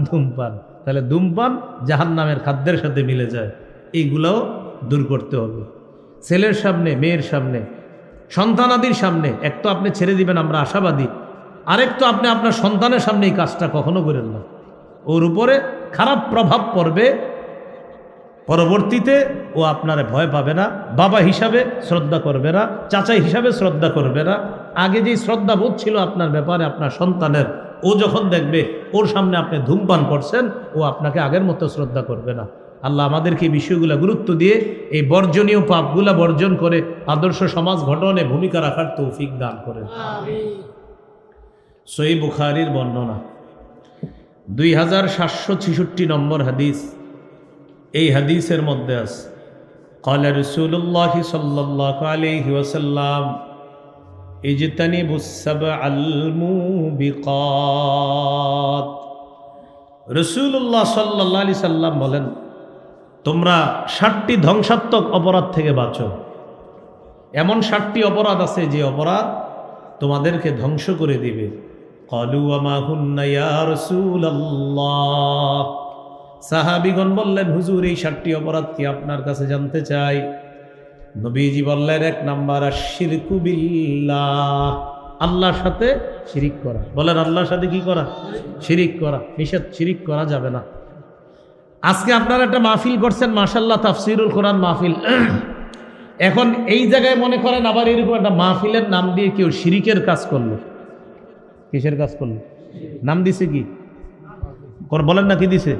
ধূমপান। তাহলে ধূমপান জাহান্নামের খাদ্যের সাথে মিলে যায়। এইগুলোও দূর করতে হবে। ছেলের সামনে, মেয়ের সামনে, সন্তানাদির সামনে এক তো আপনি ছেড়ে দিবেন, আমরা আশাবাদী। আরেক তো আপনি আপনার সন্তানের সামনে এই কাজটা কখনো করেন না। ওর উপরে খারাপ প্রভাব পড়বে, পরবর্তীতে ও আপনারে ভয় পাবে না, বাবা হিসাবে শ্রদ্ধা করবে না, চাচা হিসাবে শ্রদ্ধা করবে না। আগে যেই শ্রদ্ধা বোধ ছিল আপনার ব্যাপারে আপনার সন্তানের, ও যখন দেখবে ওর সামনে আপনি ধূমপান করছেন, ও আপনাকে আগের মতো শ্রদ্ধা করবে না। আল্লাহ আমাদেরকে এই বিষয়গুলো গুরুত্ব দিয়ে এই বর্জনীয় পাপগুলা বর্জন করে আদর্শ সমাজ গঠনে ভূমিকা রাখার তৌফিক দান করেন। সহিহ বুখারীর বর্ণনা 2766 নম্বর হাদিস। এই হাদিসের মধ্যে আছে ক্বালা রাসূলুল্লাহ সাল্লাল্লাহু আলাইহি ওয়াসাল্লাম ইজতানিবুস সাবআল মুবিকাত। রাসূলুল্লাহ সাল্লাল্লাহু আলাইহি সাল্লাম বলেন, তোমরা 7টি ধ্বংসাত্মক অপরাধ থেকে বাঁচো। এমন 7টি অপরাধ আছে যে অপরাধ তোমাদেরকে ধ্বংস করে দিবে। ক্বালু ওয়া মা হুন্না ইয়া রাসূলুল্লাহ। সাহাবীগণ বললেন, হুজুর এই 7টি অপরাধ কি আপনার কাছে জানতে চাই। নবীজি বললেন, 1 নাম্বার আশ-শিরকু বিল্লাহ, আল্লাহর সাথে শিরিক করা। বলেন আল্লাহর সাথে কি করা? শিরিক করা। নিষেধ, শিরিক করা যাবে না। আজকে আপনারা একটা মাহফিল করছেন, মাশাআল্লাহ, তাফসীরুল কোরআন মাহফিল। এখন এই জায়গায় মনে করেন আবার এরকম একটা মাহফিলের নাম দিয়ে কেউ শিরিকের কাজ করলো। কিসের কাজ করলো? নাম দিছে কি? বলেন না কি দিছে?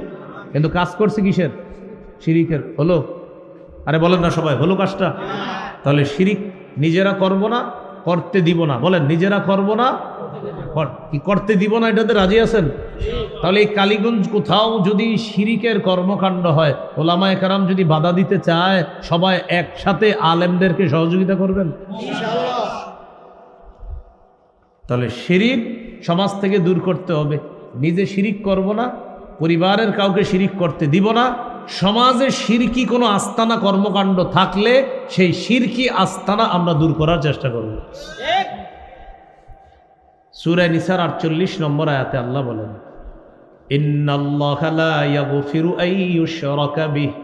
কিন্তু কাজ করছে কিসের? শিরিকের। হলো? আরে বলেন না সবাই, হলো কাজটা? তাহলে শিরিক নিজেরা করব না, করতে দিব না। বলেন নিজেরা করব না, কি করতে দিব না, এটাতে রাজি আছেন? তাহলে এই কালীগঞ্জ কোথাও যদি শিরিকের কর্মকাণ্ড হয়, ওলামায়ে কেরাম যদি বাধা দিতে চায়, সবাই একসাথে আলেমদেরকে সহযোগিতা করবেন ইনশাআল্লাহ। তাহলে শিরিক সমাজ থেকে দূর করতে হবে। নিজে শিরিক করব না, পরিবারের কাউকে শিরিক করতে দিব না। সমাজে শিরকি কোনো আস্তানা কর্মকাণ্ড থাকলে সেই শিরকি আস্তানা আমরা দূর করার চেষ্টা করব। সূরা নিসার 48 নম্বর আয়াতে আল্লাহ বলেন, ইন্নাল্লাহা লা ইয়াগফিরু আন ইউশরাকা বিহি,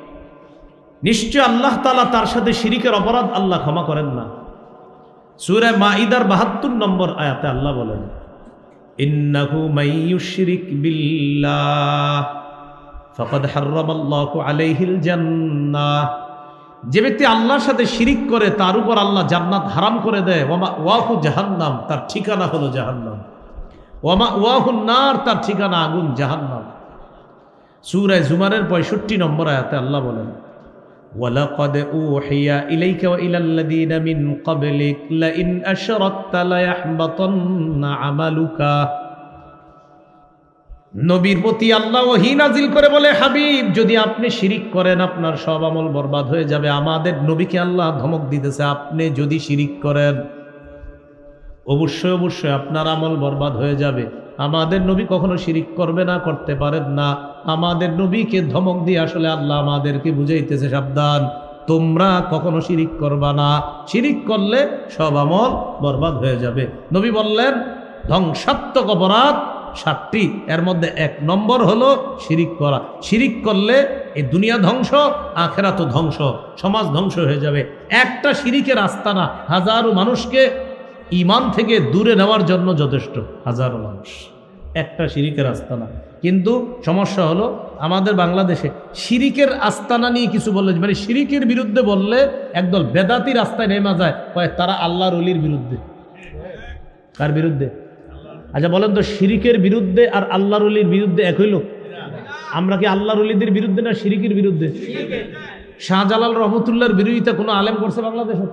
নিশ্চয় আল্লাহ তাআলা তার সাথে শিরিকের অপরাধ আল্লাহ ক্ষমা করেন না। সূরা মাঈদার 72 নম্বর আয়াতে আল্লাহ বলেন, ইন্নাহু মান ইউশরিক বিল্লাহ ফাকাদ হারামাল্লাহু আলাইহিল জান্নাহ, যে ব্যক্তি আল্লাহর সাথে শিরিক করে তার উপর আল্লাহ জান্নাত হারাম করে দেয়। ওয়া মাওয়াহু জাহান্নাম, তার ঠিকানা হলো জাহান্নাম। ওয়া মাওয়াহুন নার, তার ঠিকানা আগুন জাহান্নাম। সূরা জুমারের 65 নম্বর আয়াতে আল্লাহ বলেন, ওয়ালাকাদ উহিয়া ইলাইকা ওয়া ইলাল্লাযীনা মিন ক্বাবলিক লাইন আশরাকতা লায়াহবাতান্না আমালুকা। নবীর প্রতি আল্লাহ ওহী নাজিল করে বলে, হাবিব যদি আপনি শিরিক করেন আপনার সব আমল বরবাদ হয়ে যাবে। আমাদের নবীকে আল্লাহ ধমক দিতেছে, আপনি যদি শিরিক করেন অবশ্যই অবশ্যই আপনার আমল বরবাদ হয়ে যাবে। আমাদের নবী কখনো শিরিক করবে না, করতে পারেন না। আমাদের নবীকে ধমক দিয়ে আসলে আল্লাহ আমাদেরকে বুঝাইতেছে, সাবধান, তোমরা কখনো শিরিক করবা না, শিরিক করলে সব আমল বরবাদ হয়ে যাবে। নবী বললেন ধ্বংসাত্মক অপরাধ 7টি, এর মধ্যে 1 নম্বর হলো শিরিক করা। শিরিক করলে এই দুনিয়া ধ্বংস, আখিরাত ধ্বংস, সমাজ ধ্বংস হয়ে যাবে। একটা শিরিকের আস্তানা হাজারো মানুষকে ঈমান থেকে দূরে নেওয়ার জন্য যথেষ্ট। হাজারো মানুষ একটা শিরিকের আস্তানা। কিন্তু সমস্যা হলো আমাদের বাংলাদেশে শিরিকের আস্তানা নিয়ে কিছু বললে, মানে শিরিকের বিরুদ্ধে বললে একদল বেদাতি রাস্তায় নেমে যায়, কয় তারা আল্লাহর ওলির বিরুদ্ধে। কার বিরুদ্ধে? আচ্ছা বলেন তো, শিরিকের বিরুদ্ধে আর আল্লাহর ওলির বিরুদ্ধে একই লোক? আমরা কি আল্লাহর ওলিদের বিরুদ্ধে না শিরিকের বিরুদ্ধে? শাহজালাল রহমতুল্লাহর বিরোধিতা কোনো আলেম করছে বাংলাদেশে?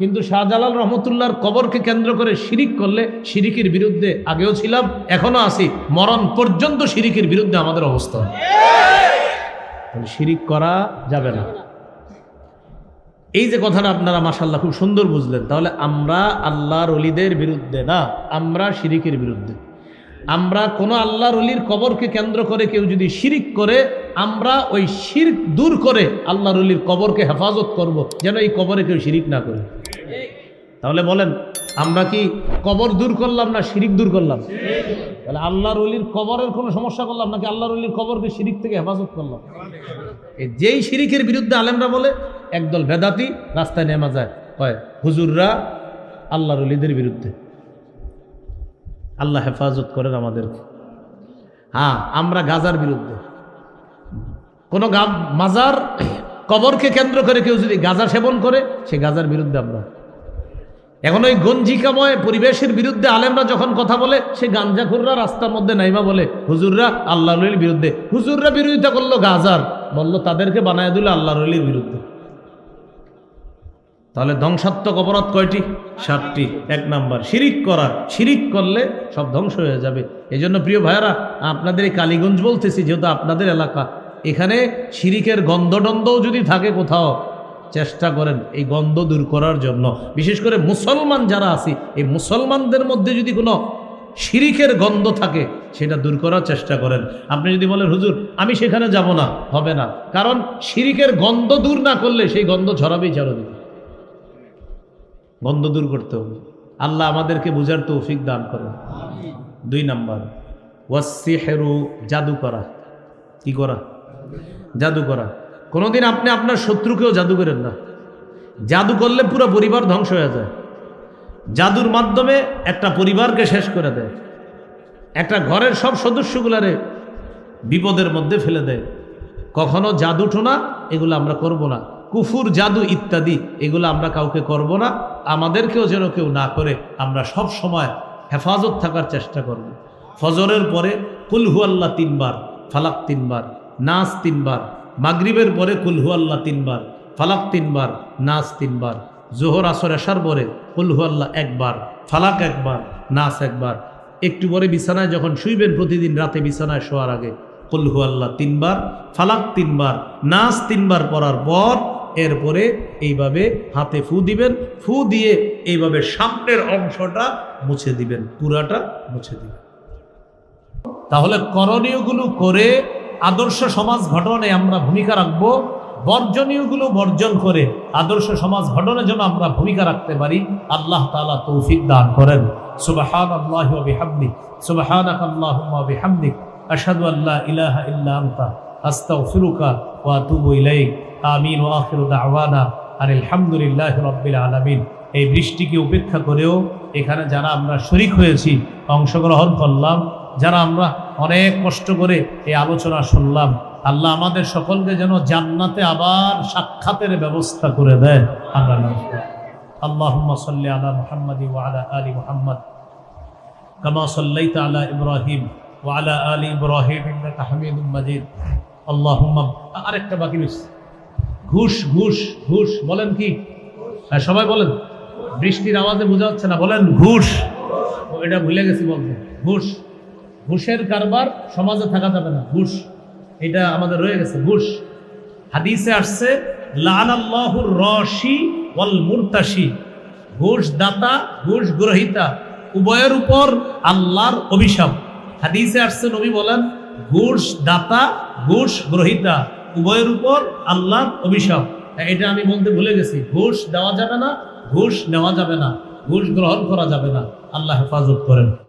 কিন্তু শাহজালাল রহমতুল্লাহর কবরকে কেন্দ্র করে শিরিক করলে শিরিকের বিরুদ্ধে আগেও ছিলাম, এখনো আছি, মরণ পর্যন্ত শিরিকের বিরুদ্ধে আমাদের অবস্থা। শিরিক করা যাবে না। এই যে কথাটা আপনারা মাশাআল্লাহ খুব সুন্দর বুঝলেন। তাহলে আমরা আল্লাহর ওলিদের বিরুদ্ধে না, আমরা শিরিকের বিরুদ্ধে। আমরা কোনো আল্লাহর ওলির কবরকে কেন্দ্র করে কেউ যদি শিরিক করে, আমরা ওই শিরক দূর করে আল্লাহর ওলির কবরকে হেফাজত করব, যেন এই কবরে কেউ শিরিক না করে। তাহলে বলেন, আমরা কি কবর দূর করলাম না শিরিক দূর করলাম? তাহলে আল্লাহর ওলির কবরের কোনো সমস্যা করলাম নাকি আল্লাহর ওলির কবরকে শিরিক থেকে হেফাজত করলাম? যেই শিরিকের বিরুদ্ধে আলেমরা বলে, একদল বেদাতি রাস্তায় নেমে যায়, কয় হুজুররা আল্লাহর ওলিদের বিরুদ্ধে। আল্লাহ হেফাজত করেন আমাদেরকে। হ্যাঁ, আমরা গাজার বিরুদ্ধে। কোন মাজার কবরকে কেন্দ্র করে কেউ যদি গাঁজা সেবন করে, সে গাজার বিরুদ্ধে আমরা। এখন ওই গঞ্জিকাময় পরিবেশের বিরুদ্ধে আলেমরা যখন কথা বলে, সে গাঞ্জাখুররা রাস্তার মধ্যে নাইমা বলে হুজুররা আল্লাহর ওলির বিরুদ্ধে। হুজুররা বিরোধিতা করলো গাজার, বললো তাদেরকে বানায় দিল আল্লাহর ওলির বিরুদ্ধে। তাহলে ধ্বংসাত্মক অপরাধ কয়টি? 7টি। 1 নাম্বার শিরিক করা। শিরিক করলে সব ধ্বংস হয়ে যাবে। এই জন্য প্রিয় ভাইয়ারা, আপনাদের এই কালীগঞ্জ বলতেছি, যেহেতু আপনাদের এলাকা, এখানে শিরিকের গন্ধটন্ধও যদি থাকে কোথাও, চেষ্টা করেন এই গন্ধ দূর করার জন্য। বিশেষ করে মুসলমান যারা আছি, এই মুসলমানদের মধ্যে যদি কোনো শিরিকের গন্ধ থাকে, সেটা দূর করার চেষ্টা করেন। আপনি যদি বলেন হুজুর আমি সেখানে যাব না, হবে না। কারণ শিরিকের গন্ধ দূর না করলে সেই গন্ধ ছড়াবেই ছড়াবে। গন্ধ দূর করতে হবে। আল্লাহ আমাদেরকে বুঝার তৌফিক দান করেন। 2 নাম্বার ওয়াসসিহরু, জাদু করা। কি করা? জাদু করা। কোনোদিন আপনি আপনার শত্রুকেও জাদু করেন না। জাদু করলে পুরো পরিবার ধ্বংস হয়ে যায়। জাদুর মাধ্যমে একটা পরিবারকে শেষ করে দেয়, একটা ঘরের সব সদস্যগুলারে বিপদের মধ্যে ফেলে দেয়। কখনো জাদু টোনা এগুলো আমরা করব না। কুফুর, জাদু ইত্যাদি এগুলো আমরা কাউকে করব না। আমাদেরকেও যেন কেউ না করে, আমরা সব সময় হেফাজত থাকার চেষ্টা করব। ফজরের পরে কুল হু আল্লাহ 3 বার, ফালাক 3 বার, নাস 3 বার। মাগরিবের পরে কুল হু আল্লাহ 3 বার, ফালাক 3 বার, নাস 3 বার। জোহর আসর এশার পরে কুল হু আল্লাহ 1 বার, ফালাক 1 বার, নাস 1 বার। একটু পরে বিছানায় যখন শুইবেন, প্রতিদিন রাতে বিছানায় শোয়ার আগে কুল হু আল্লাহ 3 বার, ফালাক 3 বার, নাস 3 বার পড়ার পর এরপরে এইভাবে হাতে ফু দিবেন। ফু দিয়ে এইভাবে সামনের অংশটা মুছে দিবেন, পুরাটা মুছে দিবেন। তাহলে করণীয়গুলো করে আদর্শ সমাজ গঠনে আমরা ভূমিকা রাখবো। বর্জনীয়গুলো বর্জন করে আদর্শ সমাজ গঠনের জন্য আমরা ভূমিকা রাখতে পারি। আল্লাহ তাআলা তৌফিক দান করেন। সুবহানাল্লাহি ওয়া বিহামদিহি, সুবহানাকাল্লাহুম্মা ওয়া বিহামদিক, আশহাদু আল্লা ইলাহা ইল্লা আনতা, আস্তাগফিরুকা ওয়া আতুবু ইলাইক। আমিন ওয়া আখিরু দাওয়ানা আলহামদুলিল্লাহি রাব্বিল আলামিন। এই বৃষ্টিকে উপেক্ষা করেও এখানে যারা আমরা শরীক হয়েছি, অংশগ্রহণ করলাম, যারা আমরা অনেক কষ্ট করে এই আলোচনা শুনলাম, আল্লাহ আমাদের সকলকে যেন জান্নাতে আবার সাক্ষাতের ব্যবস্থা করে দেয়। আমরা আল্লাহুম্মা সাল্লি আলা মুহাম্মাদি ওয়া আলা আলি মুহাম্মাদ কামা সাল্লাইতা আলা ইব্রাহিম ওয়া আলা আলি ইব্রাহিম ইন্নাকা হামিদুম মাজিদ। আল্লাহুম্মা, আরেকটা বাকি রয়েছে, ঘুষ। ঘুষ ঘুষ বলেন কি? সবাই বলেন। বৃষ্টির আওয়াজে বোঝা হচ্ছে না, বলেন ঘুষ। এটা ভুলে গেছি বলতে। ঘুষ, ঘুষের কারবার সমাজে থাকা যাবে না। ঘুষ এটা আমাদের রয়ে গেছে। ঘুষ হাদিসে আসছে, লাআনাল্লাহুর রাশি ওয়াল মুরতাশি। ঘুষ দাতা, ঘুষ গ্রহীতা উভয়ের উপর আল্লাহর অভিশাপ। হাদিসে আসছে, নবী বলেন ঘুষ দাতা, ঘুষ গ্রহীতা উভয়ের উপর আল্লাহর অভিশাপ। এটা আমি বলতে ভুলে গেছি। ঘুষ দেওয়া যাবে না, ঘুষ নেওয়া যাবে না, ঘুষ গ্রহণ করা যাবে না। আল্লাহ হেফাজত করেন।